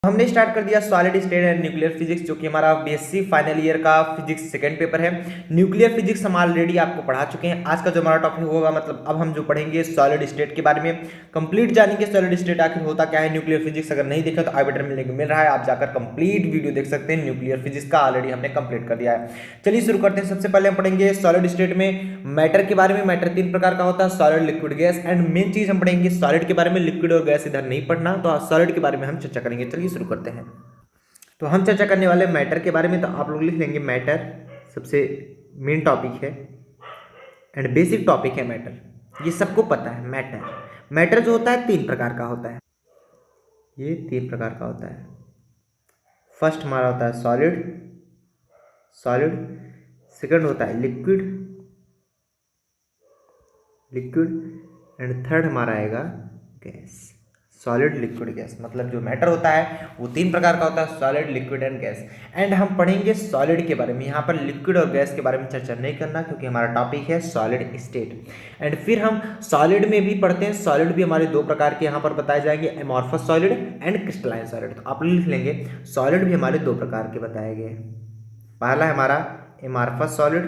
हमने स्टार्ट कर दिया solid state and nuclear physics, जो कि हमारा बीएससी फाइनल ईयर का फिजिक्स सेकंड पेपर है। न्यूक्लियर फिजिक्स हम ऑलरेडी आपको पढ़ा चुके हैं। आज का जो हमारा टॉपिक होगा, मतलब अब हम जो पढ़ेंगे सॉलिड स्टेट के बारे में, कंप्लीट जानेंगे सॉलिड स्टेट आखिर होता क्या है। न्यूक्लियर फिजिक्स अगर नहीं देखा तो आई बटन में लिंक मिल रहा है, आप जाकर कंप्लीट वीडियो देख सकते हैं। न्यूक्लियर फिजिक्स का ऑलरेडी हमने कंप्लीट कर दिया है। चलिए शुरू करते हैं। सबसे पहले हम पढ़ेंगे सॉलिड स्टेट में मैटर के बारे में। मैटर तीन प्रकार का होता है, solid, liquid, gas. And main चीज हम पढ़ेंगे सॉलिड के बारे में, लिक्विड और गैस इधर नहीं पढ़ना, तो सॉलिड के बारे में हम चर्चा करेंगे। चलिए शुरू करते हैं। तो हम चर्चा करने वाले मैटर के बारे में, तो आप लोग लिख लेंगे मैटर सबसे मेन टॉपिक है एंड बेसिक टॉपिक है मैटर, ये सबको पता है। मैटर जो होता है तीन प्रकार का होता है, ये तीन प्रकार का होता है। फर्स्ट हमारा होता है सॉलिड, सेकंड होता है लिक्विड एंड थर्ड हमारा आएगा गैस। सॉलिड, लिक्विड, गैस, मतलब जो मैटर होता है वो तीन प्रकार का होता है, solid, liquid and gas. And हम पढ़ेंगे सॉलिड के बारे में। यहाँ पर लिक्विड और गैस के बारे में चर्चा नहीं करना, क्योंकि हमारा टॉपिक है सॉलिड स्टेट। एंड फिर हम सॉलिड में भी पढ़ते हैं। सॉलिड भी हमारे दो प्रकार के यहाँ पर बताए जाएंगे, amorphous solid and crystalline solid. तो आप लिख लेंगे सॉलिड भी हमारे दो प्रकार के बताए गए। पहला है हमारा एमॉर्फस सॉलिड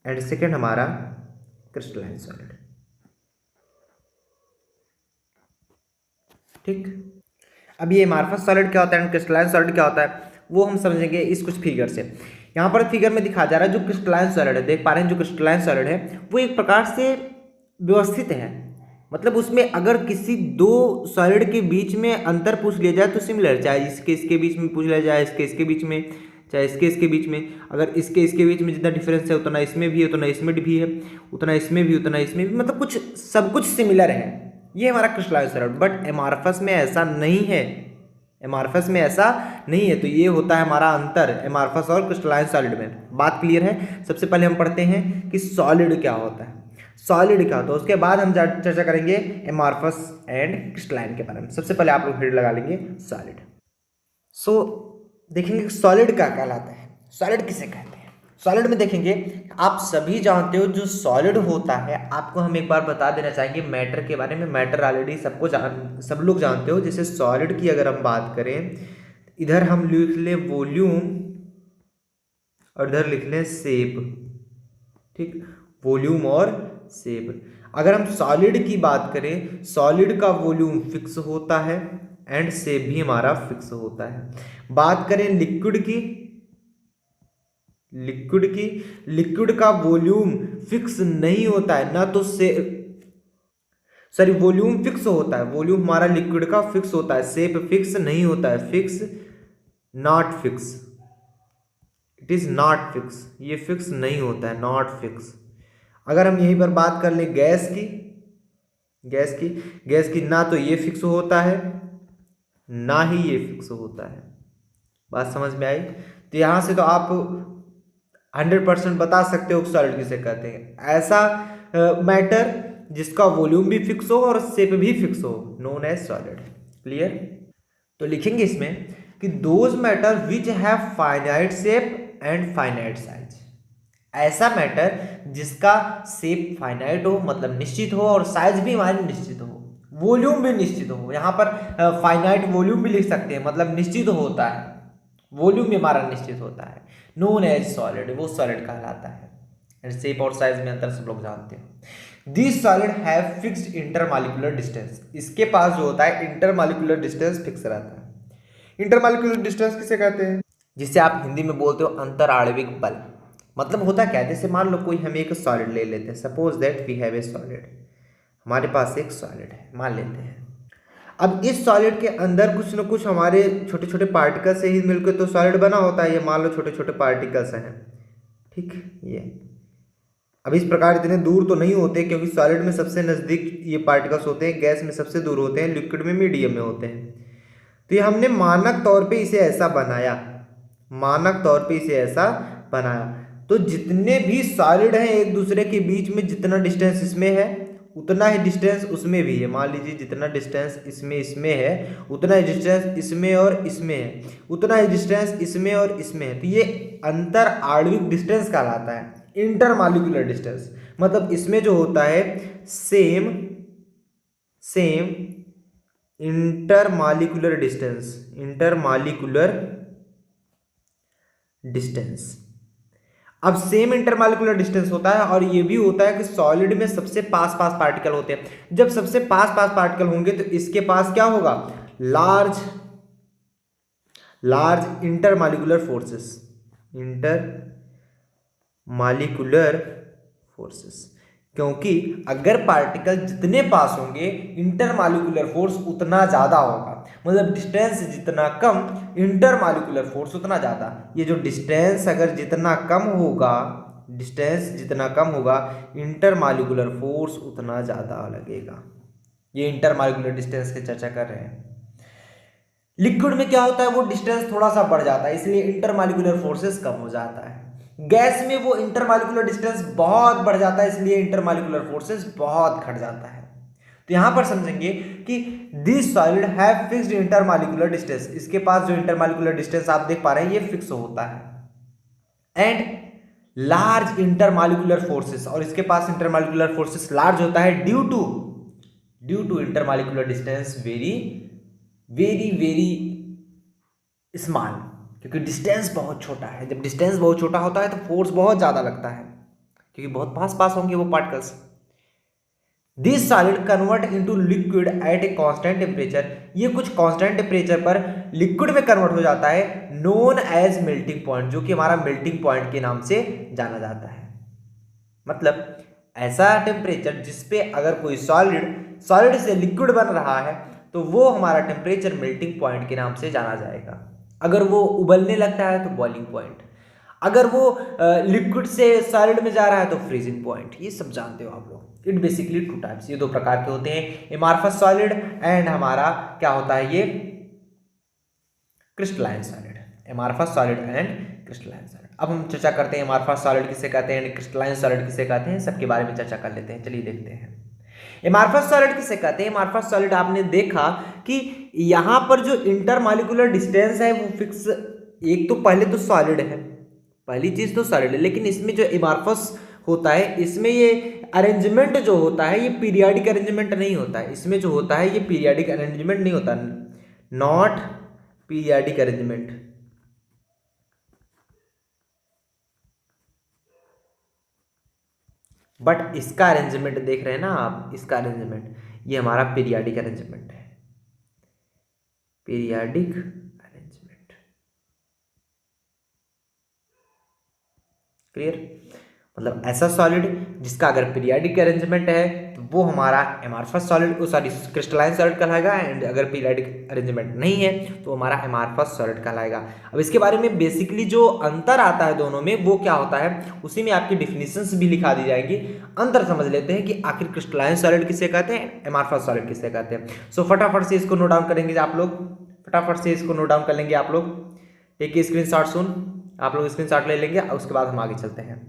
एंड सेकेंड हमारा क्रिस्टलाइन सॉलिड। ठीक, अब ये एमॉर्फस सॉलिड क्या होता है, क्रिस्टलाइन सॉलिड क्या होता है, वो हम समझेंगे इस कुछ फिगर से। यहाँ पर फिगर में दिखा जा रहा है जो क्रिस्टलाइन सॉलिड है, देख पा रहे हैं जो क्रिस्टलाइन सॉलिड है वो एक प्रकार से व्यवस्थित है। मतलब उसमें अगर किसी दो सॉलिड के बीच में अंतर पूछ लिया जाए तो सिमिलर, चाहे इसके इसके बीच में पूछ लिया जाए, इसके इसके बीच में, चाहे इसके इसके बीच में, अगर इसके इसके बीच में जितना डिफरेंस है उतना इसमें भी है, उतना इसमें भी है, उतना इसमें भी, उतना इसमें भी, मतलब कुछ सब कुछ सिमिलर है। ये हमारा क्रिस्टलाइन सॉलिड। बट एमॉर्फस में ऐसा नहीं है, एमॉर्फस में ऐसा नहीं है। तो ये होता है हमारा अंतर एमॉर्फस और क्रिस्टलाइन सॉलिड में। बात क्लियर है। सबसे पहले हम पढ़ते हैं कि सॉलिड क्या होता है, सॉलिड क्या होता है, उसके बाद हम चर्चा करेंगे एमॉर्फस एंड क्रिस्टलाइन के बारे में। सबसे पहले आप लोग हेड लगा लेंगे सॉलिड। सो देखेंगे सॉलिड क्या कहलाता है, सॉलिड किसे कहते हैं। सॉलिड में देखेंगे, आप सभी जानते हो जो सॉलिड होता है, आपको हम एक बार बता देना चाहेंगे मैटर के बारे में। मैटर ऑलरेडी सब लोग जानते हो। जैसे सॉलिड की अगर हम बात करें, इधर हम लिख लें वॉल्यूम और इधर लिख लें शेप। ठीक, वॉल्यूम और शेप। अगर हम सॉलिड की बात करें, सॉलिड का वॉल्यूम फिक्स होता है एंड शेप भी हमारा फिक्स होता है। बात करें लिक्विड की, लिक्विड का वॉल्यूम फिक्स नहीं होता है ना, तो वॉल्यूम फिक्स होता है, वॉल्यूम हमारा लिक्विड का फिक्स होता है, शेप फिक्स नहीं होता है, fix not fix, it is not fix, ये फिक्स नहीं होता है, नॉट फिक्स। अगर हम यहीं पर बात कर लें गैस की ना तो ये फिक्स होता है ना ही ये फिक्स होता है। बात समझ में आई। तो यहां से तो आप 100% बता सकते हो सॉलिड किसे कहते हैं। ऐसा मैटर जिसका वॉल्यूम भी फिक्स हो और शेप भी फिक्स हो, नोन एज सॉलिड। क्लियर। तो लिखेंगे इसमें कि those matter which have finite shape and finite size. ऐसा मैटर जिसका शेप फाइनाइट हो, मतलब निश्चित हो, और साइज भी हमारी निश्चित हो, वॉल्यूम भी निश्चित हो। यहाँ पर फाइनाइट वॉल्यूम भी लिख सकते हैं, मतलब निश्चित होता है, वॉल्यूम भी हमारा निश्चित होता है, नोन एज सॉलिड, वो सॉलिड कहलाता है। एंड शेप और साइज में अंतर सब लोग जानते हैं। This solid have fixed intermolecular distance. इसके पास जो होता है इंटरमॉलिक्यूलर डिस्टेंस फिक्स रहता है। इंटरमॉलिक्यूलर डिस्टेंस किसे कहते हैं, जिसे आप हिंदी में बोलते हो अंतर आणविक बल। मतलब होता क्या है, जैसे मान लो कोई हम एक सॉलिड ले लेते हैं, suppose that we have a solid, हमारे पास एक सॉलिड है मान लेते हैं। अब इस सॉलिड के अंदर कुछ न कुछ हमारे छोटे छोटे पार्टिकल्स से ही मिलकर तो सॉलिड बना होता है। ये मान लो छोटे छोटे पार्टिकल्स हैं, ठीक। ये अब इस प्रकार इतने दूर तो नहीं होते, क्योंकि सॉलिड में सबसे नज़दीक ये पार्टिकल्स होते हैं, गैस में सबसे दूर होते हैं, लिक्विड में मीडियम में होते हैं। तो ये हमने मानक तौर पे इसे ऐसा बनाया, मानक तौर पे इसे ऐसा बनाया। तो जितने भी सॉलिड हैं एक दूसरे के बीच में, जितना डिस्टेंस इसमें है उतना ही डिस्टेंस उसमें भी है। मान लीजिए जितना डिस्टेंस इसमें है उतना ही डिस्टेंस इसमें और इसमें है, उतना ही डिस्टेंस इसमें और इसमें है। तो ये अंतर आणविक डिस्टेंस कहलाता है, इंटरमॉलिक्यूलर डिस्टेंस। मतलब इसमें जो होता है same intermolecular distance, intermolecular distance. अब सेम इंटरमॉलिक्यूलर डिस्टेंस होता है और ये भी होता है कि सॉलिड में सबसे पास पास पार्टिकल होते हैं। जब सबसे पास पास पार्टिकल होंगे तो इसके पास क्या होगा, large intermolecular forces, intermolecular forces. क्योंकि अगर पार्टिकल जितने पास होंगे इंटरमॉलिक्यूलर फोर्स उतना ज्यादा होगा, मतलब डिस्टेंस जितना कम इंटरमॉलिक्यूलर फोर्स उतना ज्यादा। ये जो डिस्टेंस अगर जितना कम होगा, डिस्टेंस जितना कम होगा इंटरमॉलिक्यूलर फोर्स उतना ज्यादा लगेगा। ये इंटरमॉलिक्यूलर डिस्टेंस की चर्चा कर रहे हैं। लिक्विड में क्या होता है, वो डिस्टेंस थोड़ा सा बढ़ जाता है, इसलिए इंटरमॉलिक्यूलर फोर्सेस कम हो जाता है। गैस में वो इंटरमॉलिक्यूलर डिस्टेंस बहुत बढ़ जाता है, इसलिए इंटरमॉलिक्यूलर फोर्सेस बहुत घट जाता है। तो यहां पर समझेंगे कि this solid have fixed intermolecular distance, इसके पास जो इंटरमॉलिक्यूलर डिस्टेंस आप देख पा रहे हैं ये फिक्स होता है, एंड लार्ज इंटरमॉलिक्यूलर फोर्सेस, और इसके पास इंटरमॉलिक्यूलर फोर्सेस लार्ज होता है due to intermolecular distance very very very small, क्योंकि डिस्टेंस बहुत छोटा है। जब डिस्टेंस बहुत छोटा होता है तो फोर्स बहुत ज्यादा लगता है, क्योंकि बहुत पास पास होंगे वो particles. This solid convert into liquid at a constant temperature, ये कुछ कांस्टेंट टेम्परेचर पर लिक्विड में कन्वर्ट हो जाता है, नोन एज मेल्टिंग पॉइंट, जो कि हमारा मेल्टिंग पॉइंट के नाम से जाना जाता है। मतलब ऐसा टेम्परेचर जिसपे अगर कोई सॉलिड से लिक्विड बन रहा है तो वो हमारा टेम्परेचर मेल्टिंग पॉइंट के नाम से जाना जाएगा। अगर वो उबलने लगता है तो बॉइलिंग पॉइंट, अगर वो लिक्विड से सॉलिड में जा रहा है तो फ्रीजिंग पॉइंट। ये सब जानते हो आप लोग। इट बेसिकली टू टाइप्स, ये दो प्रकार के होते हैं, एमार्फस सॉलिड एंड हमारा क्या होता है ये crystalline solid, amorphous solid and crystalline solid. अब हम चर्चा करते हैं एमार्फस सॉलिड किसे कहते हैं, क्रिस्टलाइन सॉलिड किसे कहते हैं, सबके बारे में चर्चा कर लेते हैं। चलिए देखते हैं एमार्फस सॉलिड किसे कहते हैं। एमार्फस सॉलिड आपने देखा कि यहां पर जो इंटरमॉलिक्यूलर डिस्टेंस है वो फिक्स, एक तो पहले तो सॉलिड है, पहली चीज तो सॉलिड है, लेकिन इसमें जो एमार्फस होता है इसमें ये अरेंजमेंट जो होता है ये पीरियाडिक अरेंजमेंट नहीं होता है। इसमें जो होता है ये पीरियाडिक अरेंजमेंट नहीं होता, नॉट पीरियाडिक अरेंजमेंट। बट इसका अरेंजमेंट देख रहे हैं ना आप, इसका अरेंजमेंट ये हमारा पीरियाडिक अरेंजमेंट है, पीरियाडिक अरेंजमेंट। क्लियर, मतलब ऐसा सॉलिड जिसका अगर पीरियाडिक अरेंजमेंट है तो वो हमारा amorphous solid, sorry crystalline solid कहलाएगा, एंड अगर पीरियाडिक अरेंजमेंट नहीं है तो हमारा एमार्फस सॉलिड कहलाएगा। अब इसके बारे में बेसिकली जो अंतर आता है दोनों में वो क्या होता है, उसी में आपकी डिफिनीशंस भी लिखा दी जाएगी। अंतर समझ लेते हैं कि आखिर क्रिस्टलाइन सॉलिड किसे कहते हैं, एमार्फस सॉलिड किसे कहते हैं। सो फटाफट से इसको नोट डाउन करेंगे आप लोग, फटाफट से इसको नोट डाउन कर लेंगे आप लोग। टेक स्क्रीन शॉट, सुन आप लोग स्क्रीन शॉट ले लेंगे, उसके बाद हम आगे चलते हैं।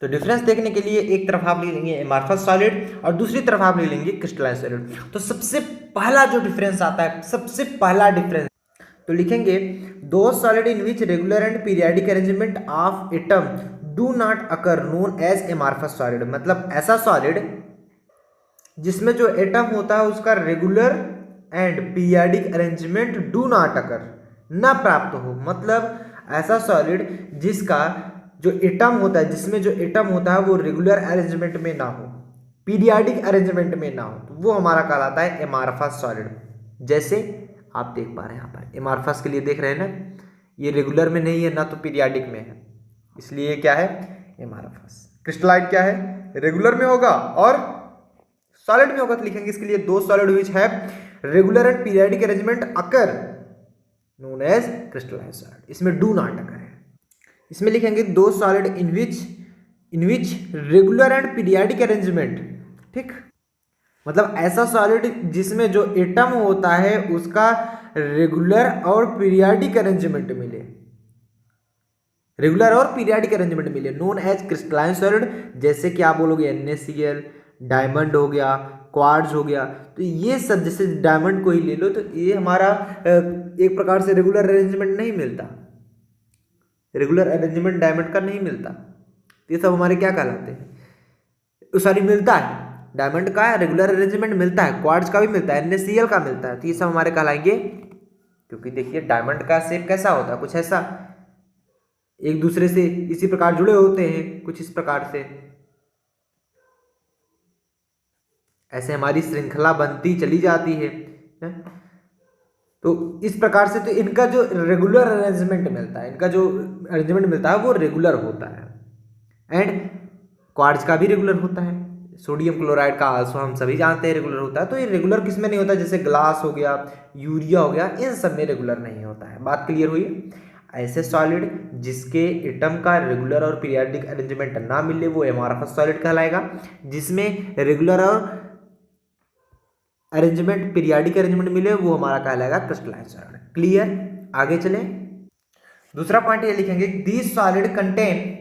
तो डिफरेंस देखने के लिए एक तरफ आप ले लेंगे एमार्फस सॉलिड और दूसरी तरफ आप ले लेंगे क्रिस्टलाइन सॉलिड। तो सबसे पहला जो डिफरेंस आता है, सबसे पहला डिफरेंस तो लिखेंगे दो solid in which regular and periodic arrangement of atom do not occur known as amorphous solid. मतलब ऐसा सॉलिड जिसमें जो एटम होता है उसका regular and periodic arrangement do not occur, ना प्राप्त हो। मतलब ऐसा सॉलिड जिसका जो एटम होता है, जिसमें जो एटम होता है वो रेगुलर अरेंजमेंट में ना हो, पीरियाडिक अरेंजमेंट में ना हो, तो वो हमारा कहलाता है एमार्फस सॉलिड। जैसे आप देख पा रहे हैं यहाँ पर एमार्फस के लिए देख रहे हैं ना, ये रेगुलर में नहीं है ना तो पीरियाडिक में है, इसलिए क्या है एमार्फस। क्रिस्टलाइन क्या है, रेगुलर में होगा और सॉलिड में होगा, तो लिखेंगे इसके लिए दो सॉलिड विच है regular and periodic arrangement occur known as crystalline solid. इसमें डू नॉट अकर है, इसमें लिखेंगे दो solid in which regular and periodic arrangement. ठीक, मतलब ऐसा सॉलिड जिसमें जो एटम होता है उसका रेगुलर और पीरियाडिक अरेंजमेंट मिले, रेगुलर और पीरियाडिक अरेंजमेंट मिले, नोन एज क्रिस्टलाइन सॉलिड। जैसे कि आप बोलोगे NaCl, डायमंड हो गया, क्वार्ट्ज हो गया, तो ये सब, जैसे डायमंड को ही ले लो तो ये हमारा एक प्रकार से रेगुलर अरेंजमेंट नहीं मिलता, रेगुलर अरेंजमेंट डायमंड का नहीं मिलता, ये सब हमारे क्या कहलाते हैं, सॉरी मिलता है, डायमंड का रेगुलर अरेंजमेंट मिलता है, क्वार्ट्ज का भी मिलता है, NaCl का मिलता है, तो ये सब हमारे कहलाएंगे। क्योंकि देखिए डायमंड का शेप कैसा होता है, कुछ ऐसा, एक दूसरे से इसी प्रकार जुड़े होते हैं, कुछ इस प्रकार से, ऐसे हमारी श्रृंखला बनती चली जाती है। तो इस प्रकार से तो इनका जो रेगुलर अरेंजमेंट मिलता है, इनका जो अरेंजमेंट मिलता है वो रेगुलर होता है। एंड क्वार्ट्ज का भी रेगुलर होता है, सोडियम क्लोराइड का आल्सो हम सभी जानते हैं रेगुलर होता है। तो ये रेगुलर किस में नहीं होता, जैसे ग्लास हो गया, यूरिया हो गया, इन सब में रेगुलर नहीं होता है। बात क्लियर हुई। ऐसे सॉलिड जिसके एटम का रेगुलर और पीरियाडिक अरेंजमेंट ना मिले वो एमॉर्फस सॉलिड कहलाएगा। जिसमें रेगुलर और अरेंजमेंट, पीरियाडिक अरेंजमेंट मिले वो हमारा कहलाएगा क्रिस्टलाइन सॉलिड। क्लियर, आगे चलें। दूसरा पॉइंट ये लिखेंगे, दिस सॉलिड कंटेन,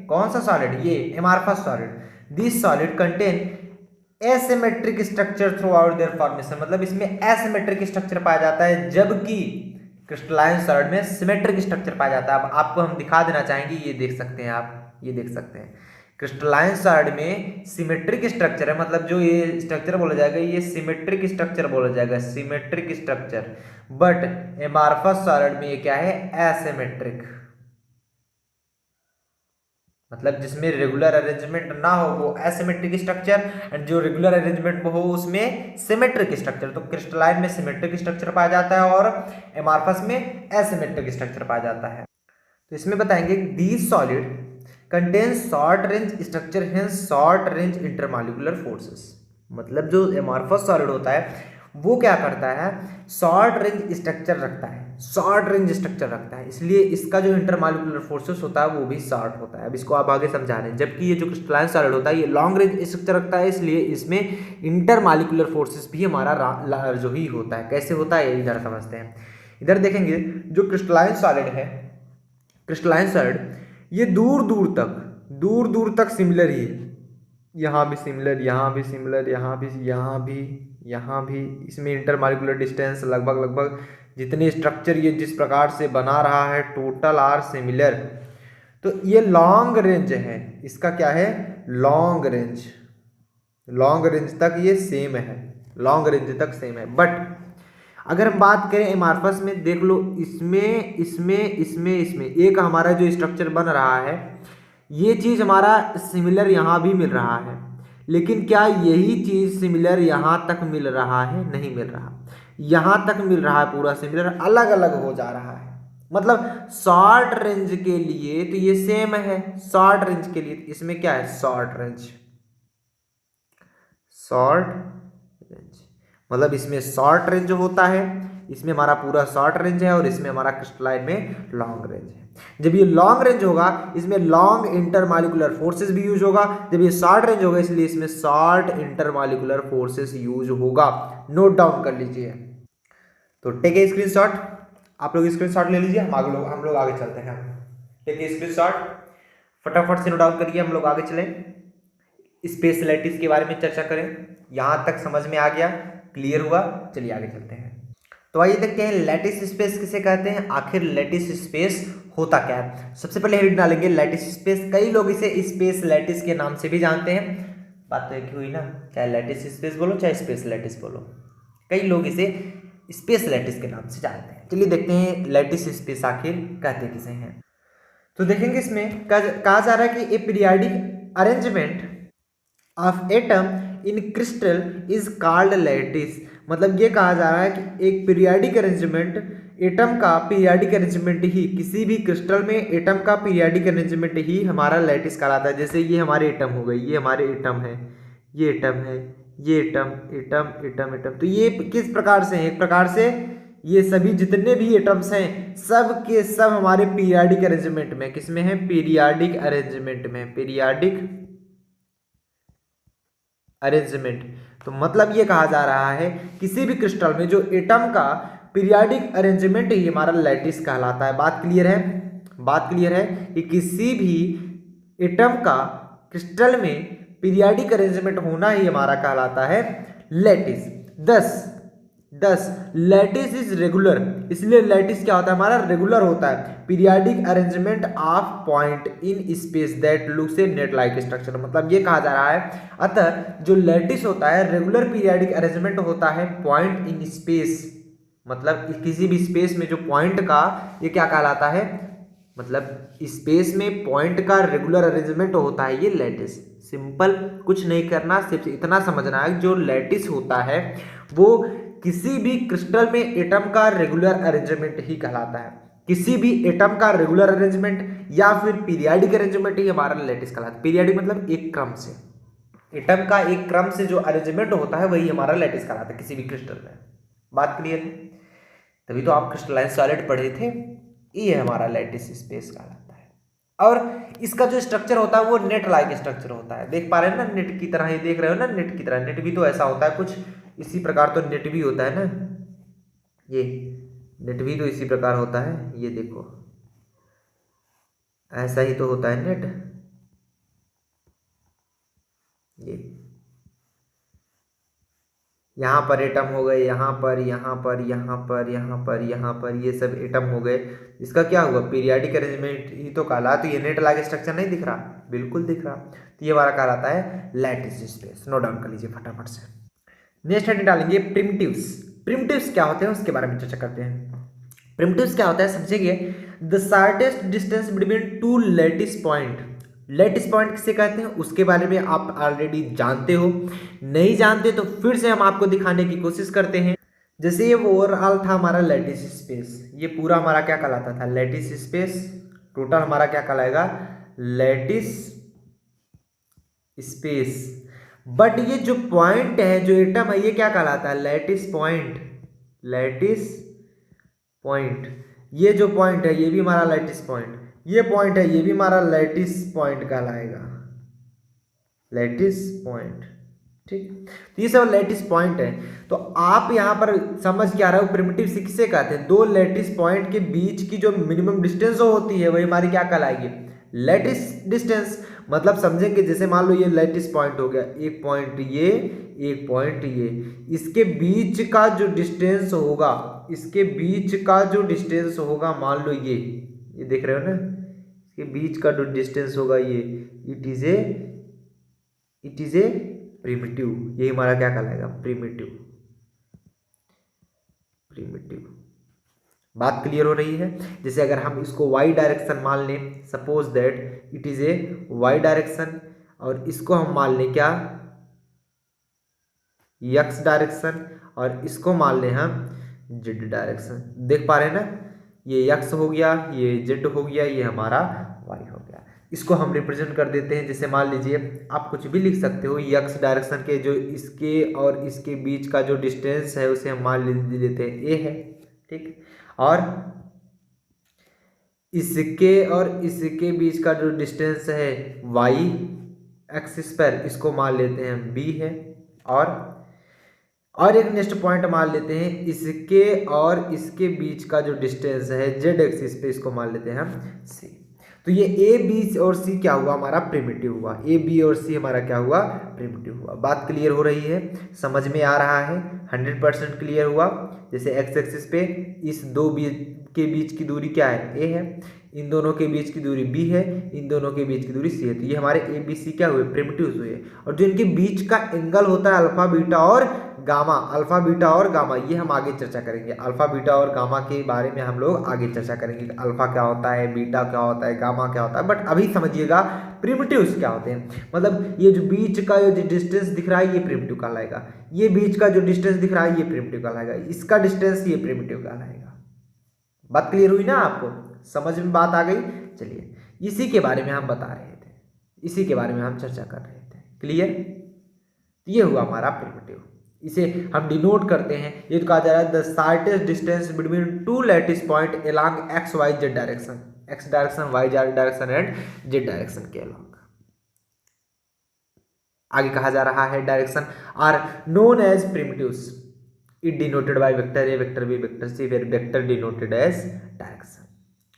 कौन सा सॉलिड, ये amorphous solid, this solid contain asymmetric structure through out there formation, मतलब इसमें एसिमेट्रिक स्ट्रक्चर पाया जाता है, जबकि क्रिस्टलाइन सॉलिड में सिमेट्रिक स्ट्रक्चर पाया जाता है। अब आपको हम दिखा देना चाहेंगे, ये देख सकते हैं आप, ये देख सकते हैं क्रिस्टलाइन सॉलिड में सिमेट्रिक स्ट्रक्चर है, मतलब जो ये स्ट्रक्चर बोला जाएगा ये सिमेट्रिक स्ट्रक्चर बोला जाएगा, symmetric structure. But amorphous solid में ये क्या है, एसिमेट्रिक, मतलब जिसमें रेगुलर अरेंजमेंट ना हो वो एसिमेट्रिक स्ट्रक्चर, एंड जो रेगुलर अरेंजमेंट हो उसमें सिमेट्रिक स्ट्रक्चर। तो क्रिस्टलाइन में सिमेट्रिक स्ट्रक्चर पाया जाता है और एमॉर्फस में एसिमेट्रिक स्ट्रक्चर पाया जाता है। तो इसमें बताएंगे these solid contain short range structure, hence short range intermolecular forces, मतलब जो एमॉर्फस सॉलिड होता है वो क्या करता है, शॉर्ट रेंज स्ट्रक्चर रखता है, शॉर्ट रेंज स्ट्रक्चर रखता है, इसलिए इसका जो इंटरमॉलिक्यूलर फोर्सेस होता है वो भी शॉर्ट होता है। अब इसको आप आगे समझा रहे हैं। जबकि ये जो क्रिस्टलाइन सॉलिड होता है ये लॉन्ग रेंज स्ट्रक्चर रखता है, इसलिए इसमें इंटरमॉलिक्यूलर फोर्सेस भी हमारा जो ही होता है। कैसे होता है इधर समझते हैं। इधर देखेंगे जो क्रिस्टलाइन सॉलिड है, क्रिस्टलाइन सॉलिड ये दूर दूर तक सिमिलर ही है, यहाँ भी सिमिलर, यहाँ भी सिमिलर, यहाँ भी, इसमें इंटरमॉलिक्यूलर डिस्टेंस लगभग जितने स्ट्रक्चर ये जिस प्रकार से बना रहा है टोटल आर सिमिलर। तो ये लॉन्ग रेंज है, इसका क्या है, लॉन्ग रेंज तक ये सेम है, लॉन्ग रेंज तक सेम है। बट अगर हम बात करें एमॉर्फस में, देख लो इसमें एक हमारा जो स्ट्रक्चर बन रहा है ये चीज हमारा सिमिलर यहाँ भी मिल रहा है, लेकिन क्या यही चीज सिमिलर यहाँ तक मिल रहा है, नहीं मिल रहा, यहाँ तक मिल रहा है पूरा सिमिलर, अलग अलग हो जा रहा है। मतलब शॉर्ट रेंज के लिए तो ये सेम है, शॉर्ट रेंज के लिए इसमें क्या है, शॉर्ट रेंज, मतलब इसमें शॉर्ट रेंज होता है, इसमें हमारा पूरा शॉर्ट रेंज है और इसमें हमारा क्रिस्टलाइन में लॉन्ग रेंज है। जब ये लॉन्ग रेंज होगा इसमें लॉन्ग इंटरमॉलिक्यूलर फोर्सेस भी यूज होगा, जब ये शॉर्ट रेंज होगा इसलिए इसमें शॉर्ट इंटरमॉलिक्यूलर फोर्सेस यूज होगा। नोट डाउन कर लीजिए। तो टेक ए स्क्रीनशॉट, आप लोग स्क्रीनशॉट ले लीजिए, हम लोग आगे चलते हैं। टेक ए स्क्रीनशॉट, फटाफट से नोट डाउन करिए, हम लोग आगे चलें। स्पेस लैटिस के बारे में चर्चा करें, यहां तक समझ में आ गया, क्लियर हुआ, चलिए आगे चलते हैं। तो आइए देखते हैं लैटिस स्पेस किसे कहते हैं, आखिर लैटिस स्पेस होता क्या है। सबसे पहले हेड डालेंगे लैटिस स्पेस, कई लोग इसे स्पेस लैटिस के नाम से भी जानते हैं, बात तो एक हुई ना, चाहे लैटिस स्पेस बोलो चाहे स्पेस लैटिस बोलो, कई लोग इसे स्पेस लैटिस के नाम से जानते हैं। चलिए देखते हैं लैटिस स्पेस आखिर कहते किसे हैं। तो देखेंगे इसमें कहा जा रहा है कि a periodic arrangement of atom in crystal is called lattice, मतलब ये कहा जा रहा है कि एक पीरियाडिक अरेंजमेंट, एटम का पीरियाडिक अरेंजमेंट ही, किसी भी क्रिस्टल में एटम का पीरियाडिक अरेंजमेंट ही हमारा लैटिस कहलाता है। जैसे ये हमारे एटम हो गई, ये हमारे एटम है, ये एटम है, ये एटम, तो ये किस प्रकार से है, एक प्रकार से ये सभी जितने भी एटम्स हैं सब के सब हमारे पीरियाडिक अरेंजमेंट में, किसमें है, पीरियाडिक अरेंजमेंट में, पीरियाडिक अरेंजमेंट। तो मतलब ये कहा जा रहा है किसी भी क्रिस्टल में जो एटम का पीरियाडिक अरेंजमेंट ही हमारा लैटिस कहलाता है। बात क्लियर है, बात क्लियर है कि किसी भी एटम का क्रिस्टल में पीरियाडिक अरेंजमेंट होना ही हमारा कहलाता है लैटिस। 10 10 लैटिस इज रेगुलर, इसलिए लैटिस क्या होता है हमारा रेगुलर होता है। Periodic arrangement of point in space that looks A net like structure, मतलब ये कहा जा रहा है अतः जो लैटिस होता है रेगुलर पीरियाडिक अरेंजमेंट होता है पॉइंट इन स्पेस, मतलब किसी भी स्पेस में जो पॉइंट का ये क्या कहलाता है, मतलब स्पेस में पॉइंट का रेगुलर अरेंजमेंट होता है ये लैटिस। सिंपल, कुछ नहीं करना, सिर्फ इतना समझना है जो लैटिस होता है वो किसी भी क्रिस्टल में एटम का रेगुलर अरेंजमेंट ही कहलाता है। किसी भी एटम का रेगुलर अरेंजमेंट या फिर पीरियाडिक अरेंजमेंट ही हमारा लैटिस कहलाता है। पीरियाडिक मतलब एक क्रम से, एटम का एक क्रम से जो अरेंजमेंट होता है वही हमारा लैटिस कहलाता है किसी भी क्रिस्टल में। बात क्लियर है? तभी तो आप क्रिस्टलाइन सॉलिड पढ़े थे। ये हमारा लैटिस स्पेस कहलाता है। और इसका जो स्ट्रक्चर होता है वो नेट लाइक स्ट्रक्चर होता है। देख पा रहे हैं ना, नेट की तरह ही देख रहे हो ना, नेट की तरह। नेट भी तो ऐसा होता है कुछ इसी प्रकार, तो नेट भी होता है ना, ये नेट भी तो इसी प्रकार होता है। ये देखो ऐसा ही तो होता है नेट। ये यहाँ पर एटम हो गए, यहाँ पर, यहाँ पर, यहाँ पर, यहाँ पर, यहाँ पर, ये सब एटम हो गए। इसका क्या हुआ, पीरियाडिक अरेंजमेंट ही तो कहला। तो ये नेट लाइक स्ट्रक्चर नहीं दिख रहा? बिल्कुल दिख रहा। तो ये हमारा कहलाता है लैटिस स्पेस। नोट डाउन कर लीजिए फटाफट से। नेक्स्ट हेडिंग डालेंगे प्रिमिटिव्स। प्रिमिटिव्स क्या होते हैं उसके बारे में चर्चा करते हैं। प्रिमिटिव्स क्या होता है समझेंगे। The shortest distance between two lattice point. Lattice point किसे कहते हैं उसके बारे में आप ऑलरेडी जानते हो, नहीं जानते तो फिर से हम आपको दिखाने की कोशिश करते हैं। जैसे ये ओवरऑल था हमारा लैटिस स्पेस, ये पूरा हमारा क्या कहलाता था, लैटिस स्पेस। टोटल हमारा क्या कहलाएगा, लैटिस स्पेस। बट ये जो पॉइंट है, जो एटम है, ये क्या कहलाता है, लैटिस पॉइंट। लैटिस पॉइंट, ये जो पॉइंट है ये भी हमारा लैटिस पॉइंट, ये पॉइंट है ये भी हमारा लैटिस पॉइंट कहलाएगा, लैटिस पॉइंट। ठीक, तो ये सब लैटिस पॉइंट है। तो आप यहां पर समझ के आ रहे हो प्रिमिटिव से किसे कहते हैं, दो लैटिस पॉइंट के बीच की जो मिनिमम डिस्टेंस होती है वही हमारी क्या कहलाएगी, लैटिस डिस्टेंस। मतलब समझेंगे, जैसे मान लो ये लैटिस पॉइंट हो गया, एक पॉइंट ये, एक पॉइंट ये, इसके बीच का जो डिस्टेंस होगा, इसके बीच का जो डिस्टेंस होगा, मान लो ये देख रहे हो ना, इसके बीच का जो डिस्टेंस होगा ये, इट इज ए प्रिमिटिव। ये हमारा क्या कहलाएगा, प्रिमिटिव। प्रिमिटिव। बात क्लियर हो रही है। जैसे अगर हम इसको y डायरेक्शन मान लें, suppose that it is a y direction, और इसको हम मान लें क्या, x डायरेक्शन, और इसको मान लें हम z डायरेक्शन। देख पा रहे हैं ना, ये x हो गया, ये z हो गया, ये हमारा y हो गया। इसको हम रिप्रेजेंट कर देते हैं, जैसे मान लीजिए आप कुछ भी लिख सकते हो, x डायरेक्शन के जो इसके और इसके बीच का जो डिस्टेंस है उसे हम मान लेते हैं a है। ठीक, और इसके और इसके बीच का जो डिस्टेंस है y एक्सिस पर, इसको मान लेते हैं b है। और एक नेक्स्ट पॉइंट मान लेते हैं, इसके और इसके बीच का जो डिस्टेंस है z एक्सिस पे, इसको मान लेते हैं हम c। तो ये a b और c क्या हुआ, हमारा प्रिमिटिव हुआ। a b और c हमारा क्या हुआ, प्रिमिटिव हुआ। बात क्लियर हो रही है, समझ में आ रहा है, 100% क्लियर हुआ। जैसे x एक्सिस पे इस दो के बीच की दूरी क्या है, a है, इन दोनों के बीच की दूरी b है, इन दोनों के बीच की दूरी c है। तो ये हमारे a b c क्या हुए, प्रिमिटिव्स हुए। और जो इनके बीच का एंगल होता है अल्फा बीटा और गामा, अल्फा बीटा और गामा, ये हम आगे चर्चा करेंगे। अल्फा बीटा और गामा के बारे में हम लोग आगे चर्चा करेंगे, अल्फा क्या होता है, बीटा क्या होता है, गामा क्या होता है। बट अभी समझिएगा प्रिमिटिव्स क्या होते हैं। मतलब ये जो बीच का जो डिस्टेंस दिख रहा है ये प्रिमिटिव कहलाएगा, ये बीच का जो डिस्टेंस दिख रहा है ये प्रिमिटिव कहलाएगा, इसका डिस्टेंस ये प्रिमिटिव कहलाएगा। बात क्लियर हुई ना, आपको समझ में बात आ गई। चलिए, इसी के बारे में हम बता रहे थे, इसी के बारे में हम चर्चा कर रहे थे। क्लियर, ये हुआ हमारा प्रिमिटिव। इसे हम डिनोट करते हैं, ये तो कहा जा रहा है the shortest distance between two lattice point along X Y Z direction, X direction, Y direction and Z direction के अलोंग। आगे कहा जा रहा है direction are known as primitives, it denoted by vector A, vector B, vector C, फिर vector denoted as direction.